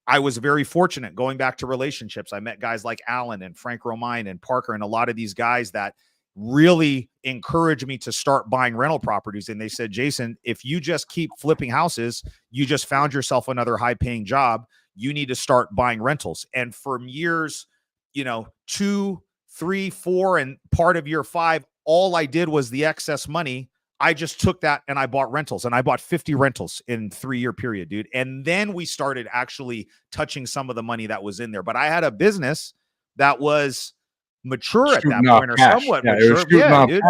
S2: I was very fortunate going back to relationships. I met guys like Alan and Frank Romine and Parker and a lot of these guys that really encouraged me to start buying rental properties. And they said, Jason, if you just keep flipping houses, you just found yourself another high paying job. You need to start buying rentals. And for years, 2, 3, 4, and part of year 5, all I did was the excess money. I just took that and I bought rentals, and I bought 50 rentals in 3-year period, dude. And then we started actually touching some of the money that was in there. But I had a business that was mature at that point, or somewhat mature. Yeah, dude.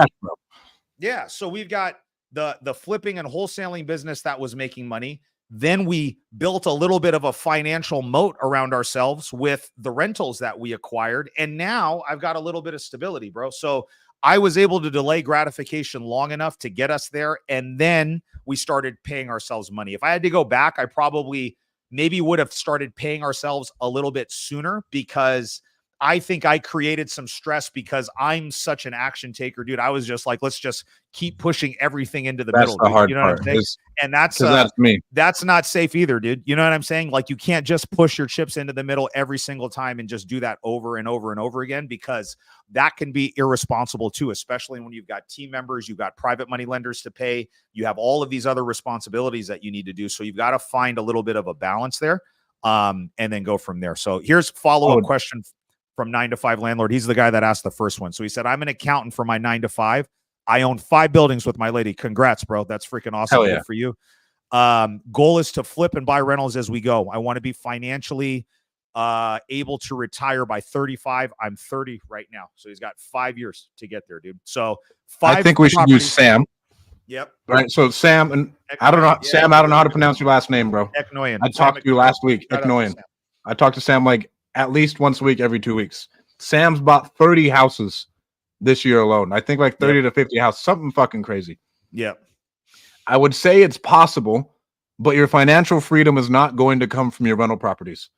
S2: Yeah. So we've got the flipping and wholesaling business that was making money. Then we built a little bit of a financial moat around ourselves with the rentals that we acquired. And now I've got a little bit of stability, bro. So I was able to delay gratification long enough to get us there. And then we started paying ourselves money. If I had to go back, I probably maybe would have started paying ourselves a little bit sooner, because I think I created some stress because I'm such an action taker, dude. I was just like, let's just keep pushing everything into the middle.
S1: The hard
S2: you know
S1: part.
S2: What I'm saying? And that's
S1: me.
S2: That's not safe either, dude. You know what I'm saying? Like, you can't just push your chips into the middle every single time and just do that over and over and over again, because that can be irresponsible too, especially when you've got team members, you've got private money lenders to pay, you have all of these other responsibilities that you need to do. So you've got to find a little bit of a balance there, and then go from there. So here's a follow-up question from 9 to 5 landlord. He's the guy that asked the first one. So he said, I'm an accountant for my 9 to 5. I own 5 buildings with my lady. Congrats, bro. That's freaking awesome. Good for you. Goal is to flip and buy rentals as we go. I want to be financially able to retire by 35. I'm 30 right now. So he's got 5 years to get there, dude. So 5
S1: I think we should use Sam.
S2: Yep.
S1: Right. So Sam, and I don't know, Sam, I don't know how to pronounce your last name, bro.
S2: Eknoyan.
S1: I talked to you last week. Eknoyan. I talked to Sam like at least once a week, every 2 weeks. Sam's bought 30 houses this year alone. I think like 30 to 50 houses, something fucking crazy.
S2: Yep.
S1: I would say it's possible, but your financial freedom is not going to come from your rental properties.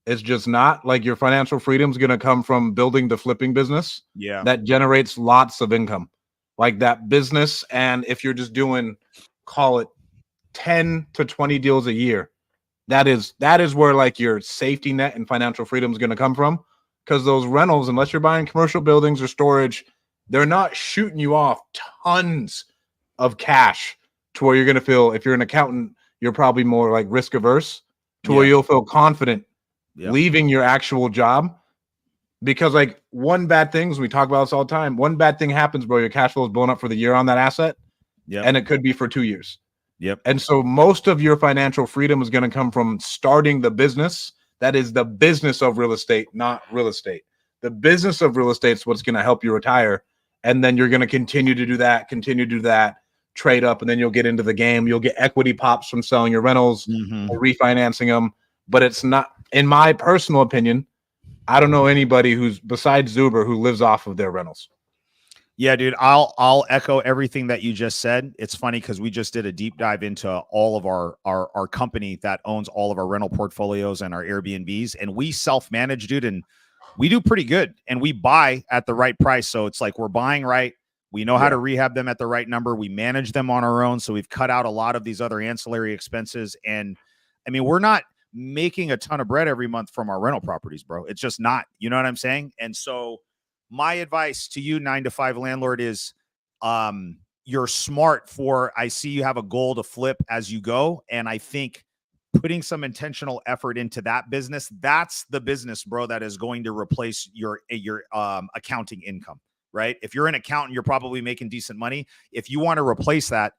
S1: It's just not. Like, your financial freedom is going to come from building the flipping business
S2: Yeah.
S1: that generates lots of income, like that business. And if you're just doing, call it 10 to 20 deals a year, that is where like your safety net and financial freedom is going to come from. Because those rentals, unless you're buying commercial buildings or storage, they're not shooting you off tons of cash to where you're going to feel, if you're an accountant, you're probably more like risk averse, to where you'll feel confident leaving your actual job. Because like, one bad thing, we talk about this all the time, one bad thing happens, bro, your cash flow is blown up for the year on that asset. And it could be for 2 years. And so most of your financial freedom is going to come from starting the business. That is the business of real estate, not real estate. The business of real estate is what's going to help you retire. And then you're going to continue to do that, trade up, and then you'll get into the game. You'll get equity pops from selling your rentals or refinancing them. But it's not, in my personal opinion, I don't know anybody who's besides Zuber who lives off of their rentals.
S2: Yeah, dude, I'll echo everything that you just said. It's funny because we just did a deep dive into all of our company that owns all of our rental portfolios and our Airbnbs, and we self-manage, dude, and we do pretty good, and we buy at the right price. So it's like we're buying right. We know how to rehab them at the right number. We manage them on our own. So we've cut out a lot of these other ancillary expenses. And I mean, we're not making a ton of bread every month from our rental properties, bro. It's just not, you know what I'm saying? And so my advice to you, 9-to-5 landlord, is you're smart for, I see you have a goal to flip as you go. And I think putting some intentional effort into that business, that's the business, bro, that is going to replace your accounting income, right? If you're an accountant, you're probably making decent money. If you want to replace that,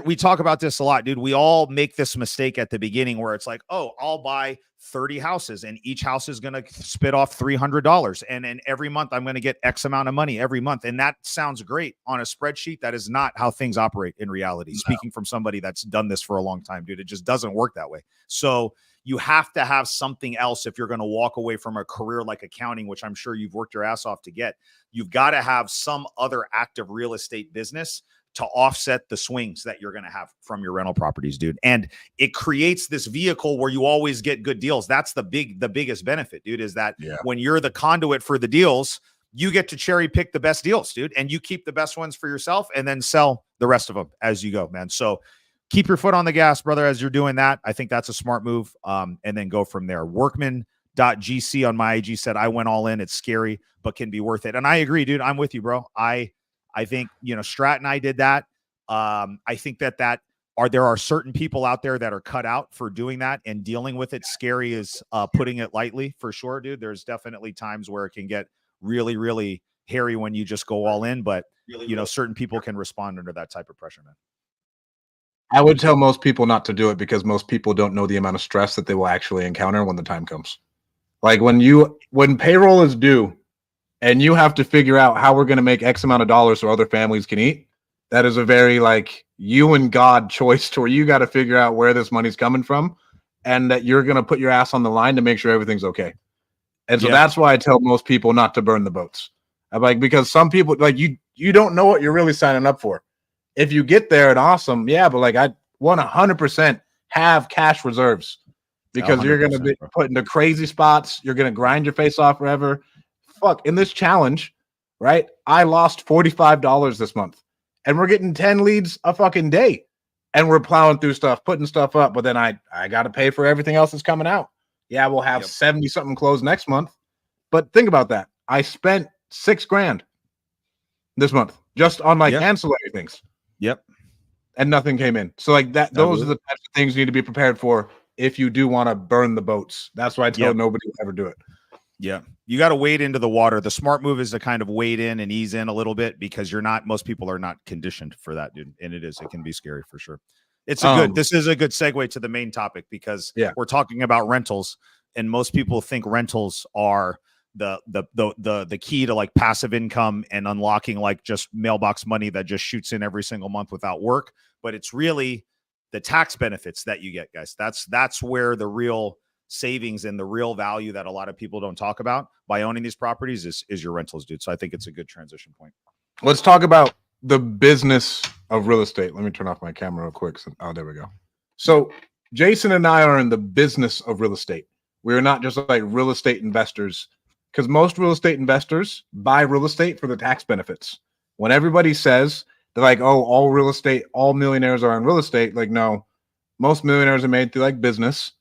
S2: we talk about this a lot, dude. We all make this mistake at the beginning where it's like, oh, I'll buy 30 houses and each house is going to spit off $300. And then every month I'm going to get X amount of money every month. And that sounds great on a spreadsheet. That is not how things operate in reality. No. Speaking from somebody that's done this for a long time, dude, it just doesn't work that way. So you have to have something else if you're going to walk away from a career like accounting, which I'm sure you've worked your ass off to get. You've got to have some other active real estate business to offset the swings that you're going to have from your rental properties, dude. And it creates this vehicle where you always get good deals. That's the biggest benefit, dude, is that when you're the conduit for the deals, you get to cherry pick the best deals, dude, and you keep the best ones for yourself and then sell the rest of them as you go, man. So keep your foot on the gas, brother, as you're doing that. I think that's a smart move. And then go from there. Workman.gc on my IG said, I went all in. It's scary, but can be worth it. And I agree, dude. I'm with you, bro. I think, Strat and I did that. I think that there are certain people out there that are cut out for doing that and dealing with it. Scary is putting it lightly, for sure, dude. There's definitely times where it can get really, really hairy when you just go all in, but certain people can respond under that type of pressure, man.
S1: I would tell most people not to do it because most people don't know the amount of stress that they will actually encounter when the time comes. Like when payroll is due, and you have to figure out how we're going to make X amount of dollars so other families can eat. That is a very like you and God choice to where you got to figure out where this money's coming from and that you're going to put your ass on the line to make sure everything's okay. And so that's why I tell most people not to burn the boats. I'm like, because some people like you don't know what you're really signing up for. If you get there and awesome. Yeah. But like I want 100% have cash reserves because you're going to be put into crazy spots. You're going to grind your face off forever. Fuck, in this challenge, right? I lost $45 this month and we're getting 10 leads a fucking day and we're plowing through stuff, putting stuff up. But then I got to pay for everything else that's coming out. Yeah, we'll have 70 something closed next month. But think about that. I spent $6,000 this month just on like ancillary things.
S2: Yep.
S1: And nothing came in. So like that, those are the types of things you need to be prepared for if you do want to burn the boats. That's why I tell nobody will ever do it.
S2: Yeah. You got to wade into the water. The smart move is to kind of wade in and ease in a little bit because most people are not conditioned for that, dude. And it can be scary for sure. This is a good segue to the main topic because we're talking about rentals and most people think rentals are the key to like passive income and unlocking like just mailbox money that just shoots in every single month without work. But it's really the tax benefits that you get, guys. That's where the real savings and the real value that a lot of people don't talk about by owning these properties is your rentals, dude. So I think it's a good transition point.
S1: Let's talk about the business of real estate. Let me turn off my camera real quick. Oh, there we go. So Jason and I are in the business of real estate. We're not just like real estate investors, because most real estate investors buy real estate for the tax benefits. When everybody says they're like, oh, all real estate, all millionaires are in real estate, like, no, most millionaires are made through like business,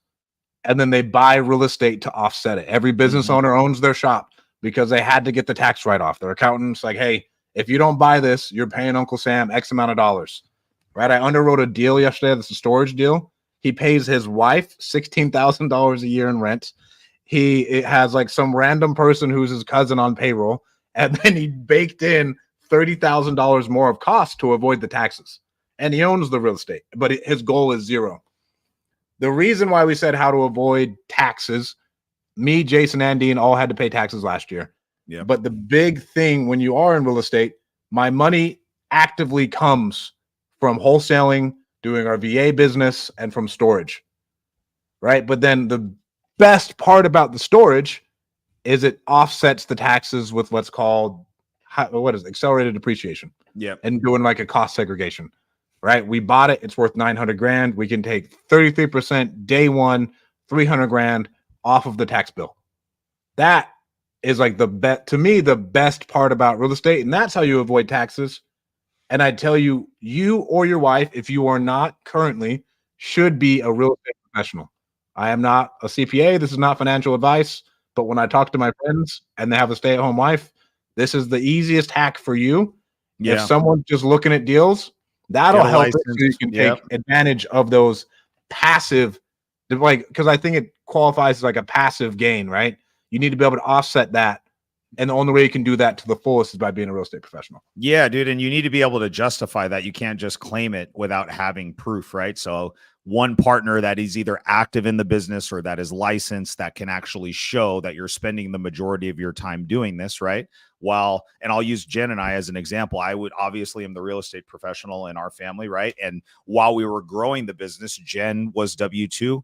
S1: and then they buy real estate to offset it. Every business owner owns their shop because they had to get the tax write-off. Their accountant's like, hey, if you don't buy this, you're paying Uncle Sam X amount of dollars. Right? I underwrote a deal yesterday. That's a storage deal. He pays his wife $16,000 a year in rent. It has like some random person who's his cousin on payroll, and then he baked in $30,000 more of cost to avoid the taxes. And he owns the real estate, but his goal is zero. The reason why we said how to avoid taxes, me, Jason, and Dean all had to pay taxes last year.
S2: Yeah.
S1: But the big thing when you are in real estate, my money actively comes from wholesaling, doing our VA business, and from storage, right? But then the best part about the storage is it offsets the taxes with what's called, accelerated depreciation.
S2: Yeah.
S1: And doing like a cost segregation, right? We bought it. It's worth 900 grand. We can take 33% day one, 300 grand off of the tax bill. That is like to me, the best part about real estate. And that's how you avoid taxes. And I tell you, you or your wife, if you are not currently, should be a real estate professional. I am not a CPA. This is not financial advice. But when I talk to my friends and they have a stay-at-home wife, this is the easiest hack for you.
S2: Yeah.
S1: If someone's just looking at deals, that'll help so you can take advantage of those passive, like, because I think it qualifies as like a passive gain, right? You need to be able to offset that. And the only way you can do that to the fullest is by being a real estate professional.
S2: Yeah, dude. And you need to be able to justify that. You can't just claim it without having proof, right? So one partner that is either active in the business or that is licensed that can actually show that you're spending the majority of your time doing this, right? And I'll use Jen and I as an example. I would obviously am the real estate professional in our family, right? And while we were growing the business, Jen was W-2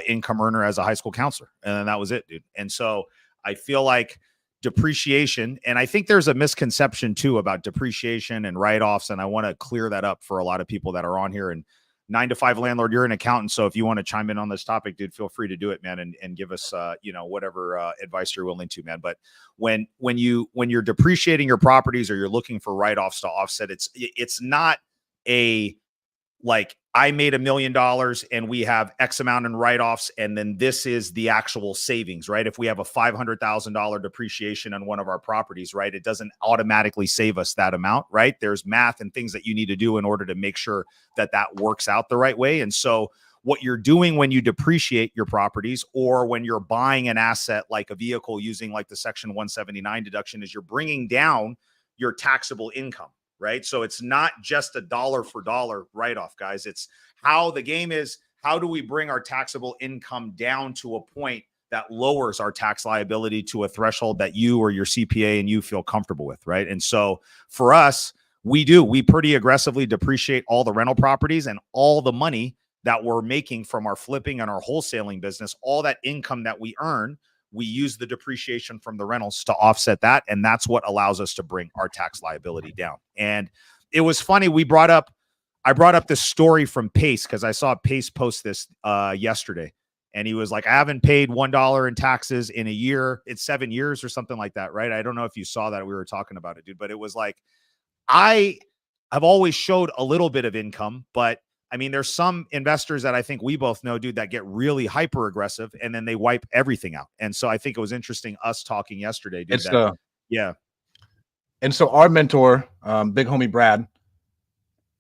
S2: income earner as a high school counselor. And then that was it, dude. And so I feel like depreciation, and I think there's a misconception too about depreciation and write-offs, and I want to clear that up for a lot of people that are on here. And 9 to 5 landlord, you're an accountant, so if you want to chime in on this topic, dude, feel free to do it, man, and give us whatever advice you're willing to, man. But when you're depreciating your properties or you're looking for write-offs to offset, it's not a like I made $1 million and we have X amount in write-offs, and then this is the actual savings, right? If we have a $500,000 depreciation on one of our properties, right, it doesn't automatically save us that amount, right? There's math and things that you need to do in order to make sure that works out the right way. And so what you're doing when you depreciate your properties or when you're buying an asset like a vehicle using like the Section 179 deduction is you're bringing down your taxable income. Right. So it's not just a dollar for dollar write-off, guys. It's how the game is. How do we bring our taxable income down to a point that lowers our tax liability to a threshold that you or your CPA and you feel comfortable with? Right. And so for us, we pretty aggressively depreciate all the rental properties, and all the money that we're making from our flipping and our wholesaling business, all that income that we earn, we use the depreciation from the rentals to offset that. And that's what allows us to bring our tax liability down. And it was funny. I brought up this story from Pace because I saw Pace post this yesterday. And he was like, I haven't paid $1 in taxes in a year. It's 7 years or something like that, right? I don't know if you saw that. We were talking about it, dude. But it was like, I have always showed a little bit of income, but I mean, there's some investors that I think we both know, dude, that get really hyper aggressive and then they wipe everything out. And so I think it was interesting us talking yesterday, dude. Yeah.
S1: And so our mentor, big homie Brad,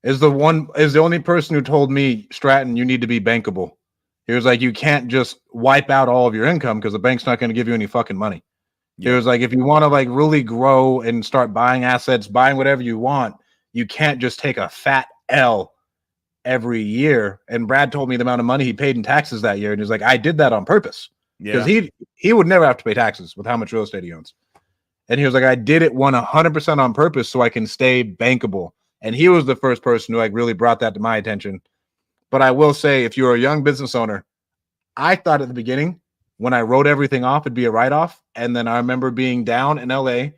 S1: is the only person who told me, Stratton, you need to be bankable. He was like, you can't just wipe out all of your income because the bank's not going to give you any fucking money. Yeah. He was like, if you want to like really grow and start buying assets, buying whatever you want, you can't just take a fat L every year. And Brad told me the amount of money he paid in taxes that year. And he's like, I did that on purpose. Because he would never have to pay taxes with how much real estate he owns. And he was like, I did it 100% on purpose so I can stay bankable. And he was the first person who like really brought that to my attention. But I will say, if you're a young business owner, I thought at the beginning when I wrote everything off, it'd be a write-off. And then I remember being down in LA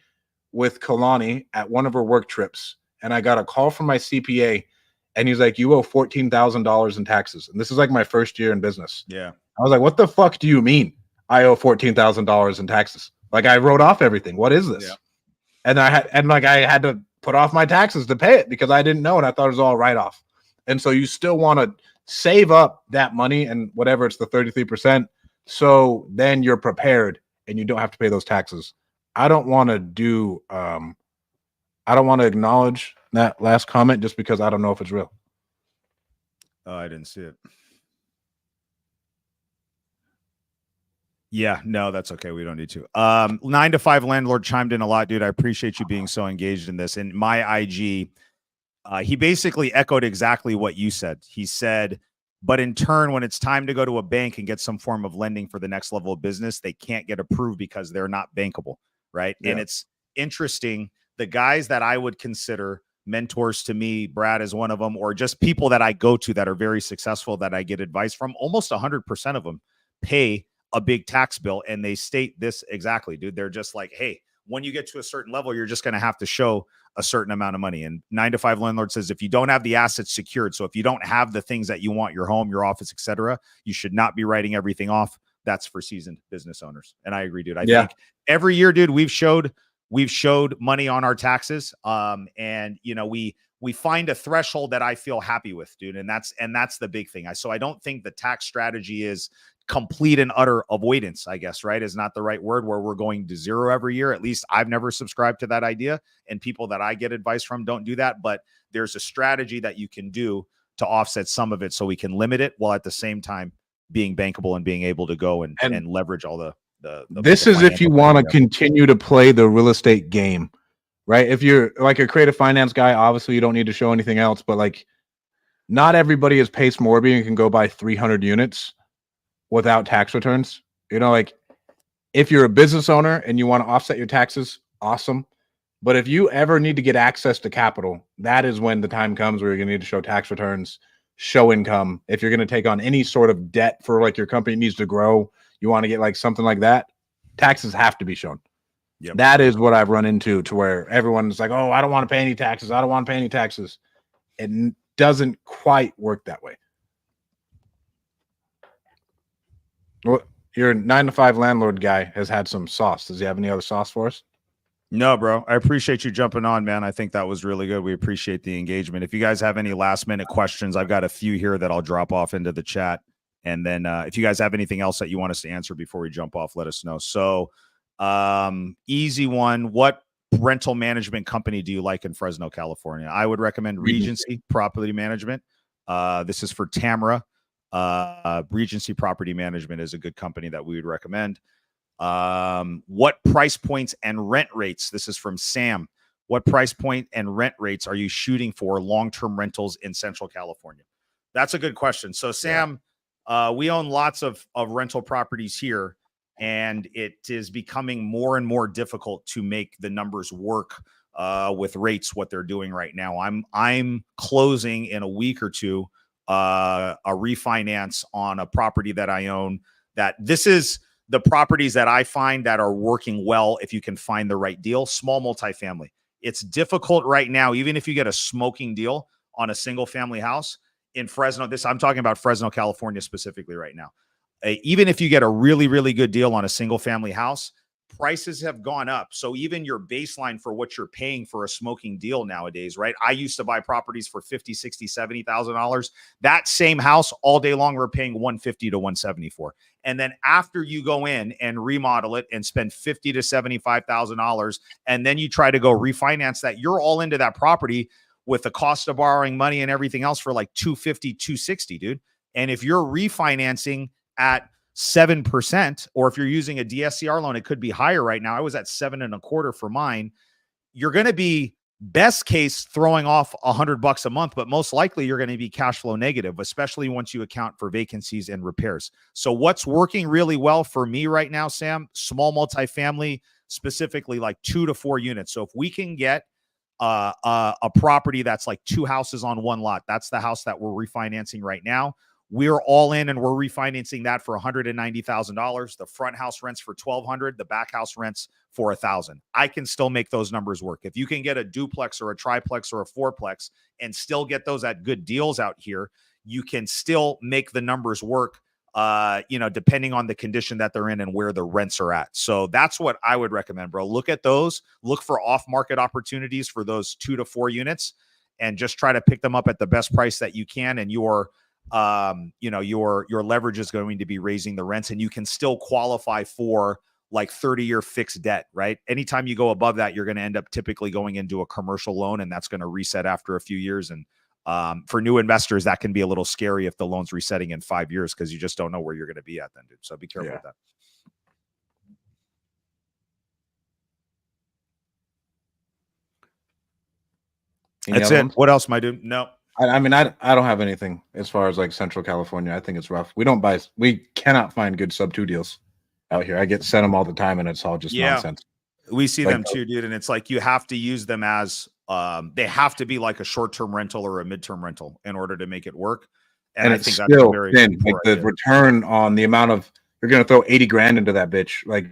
S1: with Kalani at one of her work trips. And I got a call from my CPA. And he's like, you owe $14,000 in taxes. And this is like my first year in business.
S2: Yeah.
S1: I was like, what the fuck do you mean I owe $14,000 in taxes? Like, I wrote off everything. What is this?
S2: Yeah.
S1: And I had to put off my taxes to pay it because I didn't know, and I thought it was all write off. And so you still want to save up that money and whatever, it's the 33%. So then you're prepared and you don't have to pay those taxes. I don't want to acknowledge that last comment just because I don't know if it's real.
S2: Oh, I didn't see it. Yeah, no, that's okay. We don't need to. 9 to 5 landlord chimed in a lot, dude. I appreciate you being so engaged in this. And my IG, he basically echoed exactly what you said. He said, but in turn, when it's time to go to a bank and get some form of lending for the next level of business, they can't get approved because they're not bankable, right? Yeah. And it's interesting. The guys that I would consider mentors to me, Brad is one of them, or just people that I go to that are very successful that I get advice from, almost 100% of them pay a big tax bill. And they state this exactly, dude. They're just like, hey, when you get to a certain level, you're just going to have to show a certain amount of money. And 9 to 5 landlord says, if you don't have the assets secured, so if you don't have the things that you want, your home, your office, etc., you should not be writing everything off. That's for seasoned business owners. And I agree, dude. I think every year, dude, we've showed money on our taxes. And you know, we find a threshold that I feel happy with, dude. And that's the big thing. So I don't think the tax strategy is complete and utter avoidance, I guess, right? Is not the right word, where we're going to zero every year. At least I've never subscribed to that idea. And people that I get advice from don't do that. But there's a strategy that you can do to offset some of it so we can limit it while at the same time being bankable and being able to go and leverage all the
S1: this is if you want to continue to play the real estate game, right? If you're like a creative finance guy, obviously you don't need to show anything else, but like not everybody is Pace Morby and can go buy 300 units without tax returns. You know, like if you're a business owner and you want to offset your taxes, awesome. But if you ever need to get access to capital, that is when the time comes where you're going to need to show tax returns, show income. If you're going to take on any sort of debt for like your company needs to grow, you want to get like something like that, taxes have to be shown. Yep. That is what I've run into to where everyone's like, oh, I don't want to pay any taxes. I don't want to pay any taxes. It doesn't quite work that way. Well, your 9 to 5 landlord guy has had some sauce. Does he have any other sauce for us?
S2: No, bro. I appreciate you jumping on, man. I think that was really good. We appreciate the engagement. If you guys have any last minute questions, I've got a few here that I'll drop off into the chat. And then if you guys have anything else that you want us to answer before we jump off, let us know. So easy one. What rental management company do you like in Fresno, California? I would recommend Regency Property Management. This is for Tamara. Regency Property Management is a good company that we would recommend. What price points and rent rates? This is from Sam. What price point and rent rates are you shooting for long-term rentals in Central California? That's a good question. So Sam, we own lots of rental properties here, and it is becoming more and more difficult to make the numbers work with rates, what they're doing right now. I'm closing in a week or two a refinance on a property that I own. That this is the properties that I find that are working well if you can find the right deal. Small multifamily. It's difficult right now, even if you get a smoking deal on a single family house in Fresno. I'm talking about Fresno, California specifically right now. Even if you get a really, really good deal on a single family house, prices have gone up. So even your baseline for what you're paying for a smoking deal nowadays, right? I used to buy properties for $50,000, $60,000, $70,000. That same house all day long, we're paying $150,000 to $174,000. And then after you go in and remodel it and spend $50,000 to $75,000, and then you try to go refinance that, you're all into that property with the cost of borrowing money and everything else for like $250,000, $260,000, dude. And if you're refinancing at 7%, or if you're using a DSCR loan, it could be higher right now. I was at 7.25% for mine. You're going to be best case throwing off $100 a month, but most likely you're going to be cash flow negative, especially once you account for vacancies and repairs. So what's working really well for me right now, Sam, small multifamily, specifically like 2 to 4 units. So if we can get a property that's like 2 houses on one lot, that's the house that we're refinancing right now. we're all in and we're refinancing that for $190,000. The front house rents for $1,200. The back house rents for $1,000. I can still make those numbers work. If you can get a duplex or a triplex or a fourplex and still get those at good deals out here, you can still make the numbers work, depending on the condition that they're in and where the rents are at. So that's what I would recommend, bro. Look at those, look for off-market opportunities for those 2 to 4 units and just try to pick them up at the best price that you can. And your leverage is going to be raising the rents, and you can still qualify for like 30-year fixed debt, right? Anytime you go above that, you're going to end up typically going into a commercial loan, and that's going to reset after a few years. And for new investors, that can be a little scary if the loan's resetting in 5 years, because you just don't know where you're going to be at then, dude. So be careful with that. That's it. What else, my dude? No.
S1: I mean, I don't have anything as far as like Central California. I think it's rough. We cannot find good sub 2 deals out here. I get sent them all the time, and it's all just nonsense.
S2: We see them too, dude. And it's like, you have to use them as, they have to be like a short-term rental or a midterm rental in order to make it work. And I think that's very thin.
S1: Like the return on the amount of, you're going to throw 80 grand into that bitch. Like,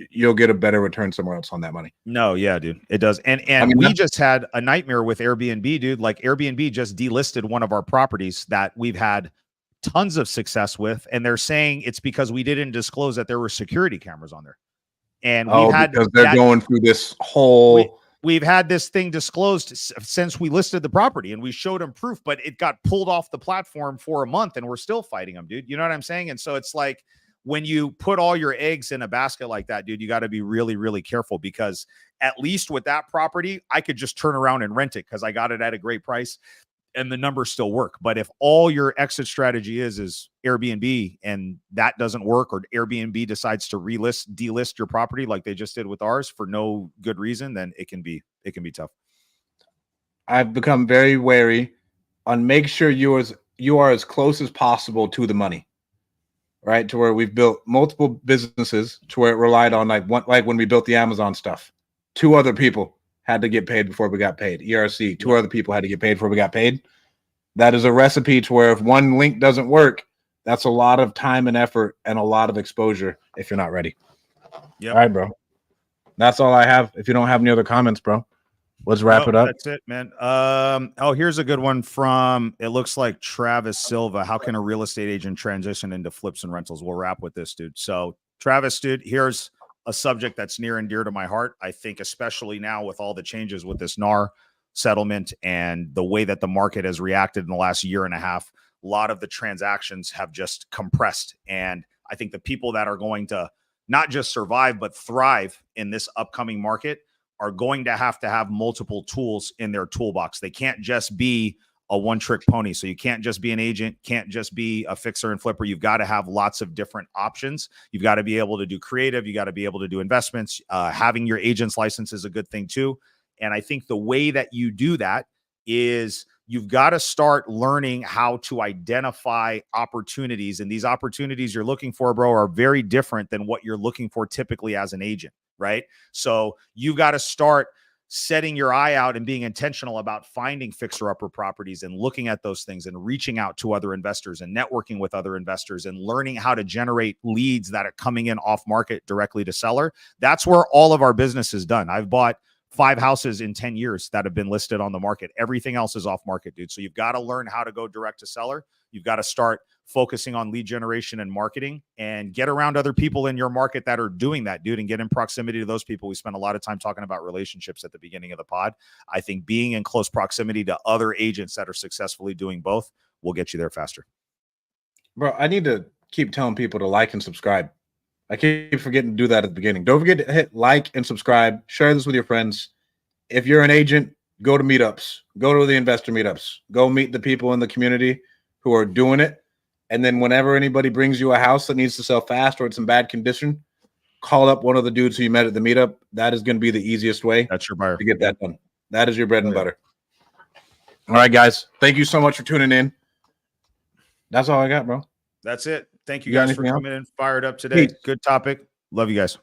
S1: you'll get a better return somewhere else on that money.
S2: No, yeah, dude, it does. And I mean, we just had a nightmare with Airbnb, dude. Like, Airbnb just delisted one of our properties that we've had tons of success with, and they're saying it's because we didn't disclose that there were security cameras on there. And
S1: because they're going through this whole.
S2: We've had this thing disclosed since we listed the property, and we showed them proof, but it got pulled off the platform for a month, and we're still fighting them, dude. You know what I'm saying? And so it's like, when you put all your eggs in a basket like that, dude, you got to be really, really careful, because at least with that property, I could just turn around and rent it because I got it at a great price and the numbers still work. But if all your exit strategy is Airbnb and that doesn't work, or Airbnb decides to delist your property like they just did with ours for no good reason, then it can be tough.
S1: I've become very wary on make sure you are as close as possible to the money. Right, to where we've built multiple businesses to where it relied on like when we built the Amazon stuff, 2 other people had to get paid before we got paid. ERC, 2 other people had to get paid before we got paid. That is a recipe to where if one link doesn't work, that's a lot of time and effort and a lot of exposure if you're not ready. Yeah. All right, bro. That's all I have. If you don't have any other comments, bro, let's wrap it up.
S2: That's it, man. Here's a good one from, it looks like Travis Silva. How can a real estate agent transition into flips and rentals? We'll wrap with this, dude. So Travis, dude, here's a subject that's near and dear to my heart. I think especially now with all the changes with this NAR settlement and the way that the market has reacted in the last year and a half, a lot of the transactions have just compressed. And I think the people that are going to not just survive, but thrive in this upcoming market are going to have multiple tools in their toolbox. They can't just be a one-trick pony. So you can't just be an agent, can't just be a fixer and flipper. You've got to have lots of different options. You've got to be able to do creative. You got to be able to do investments. Having your agent's license is a good thing too. And I think the way that you do that is you've got to start learning how to identify opportunities. And these opportunities you're looking for, bro, are very different than what you're looking for typically as an agent. Right. So you've got to start setting your eye out and being intentional about finding fixer-upper properties and looking at those things and reaching out to other investors and networking with other investors and learning how to generate leads that are coming in off market directly to seller. That's where all of our business is done. I've bought 5 houses in 10 years that have been listed on the market. Everything else is off market, dude. So you've got to learn how to go direct to seller. You've got to start focusing on lead generation and marketing and get around other people in your market that are doing that, dude, and get in proximity to those people. We spent a lot of time talking about relationships at the beginning of the pod. I think being in close proximity to other agents that are successfully doing both will get you there faster.
S1: Bro, I need to keep telling people to like and subscribe. I keep forgetting to do that at the beginning. Don't forget to hit like and subscribe. Share this with your friends. If you're an agent, go to meetups. Go to the investor meetups. Go meet the people in the community who are doing it. And then whenever anybody brings you a house that needs to sell fast or it's in bad condition, call up one of the dudes who you met at the meetup. That is going to be the easiest way.
S2: That's your buyer
S1: to get that done. That is your bread and butter. All right, guys. Thank you so much for tuning in. That's all I got, bro.
S2: That's it. Thank you guys for coming in fired up today. Peace. Good topic. Love you guys.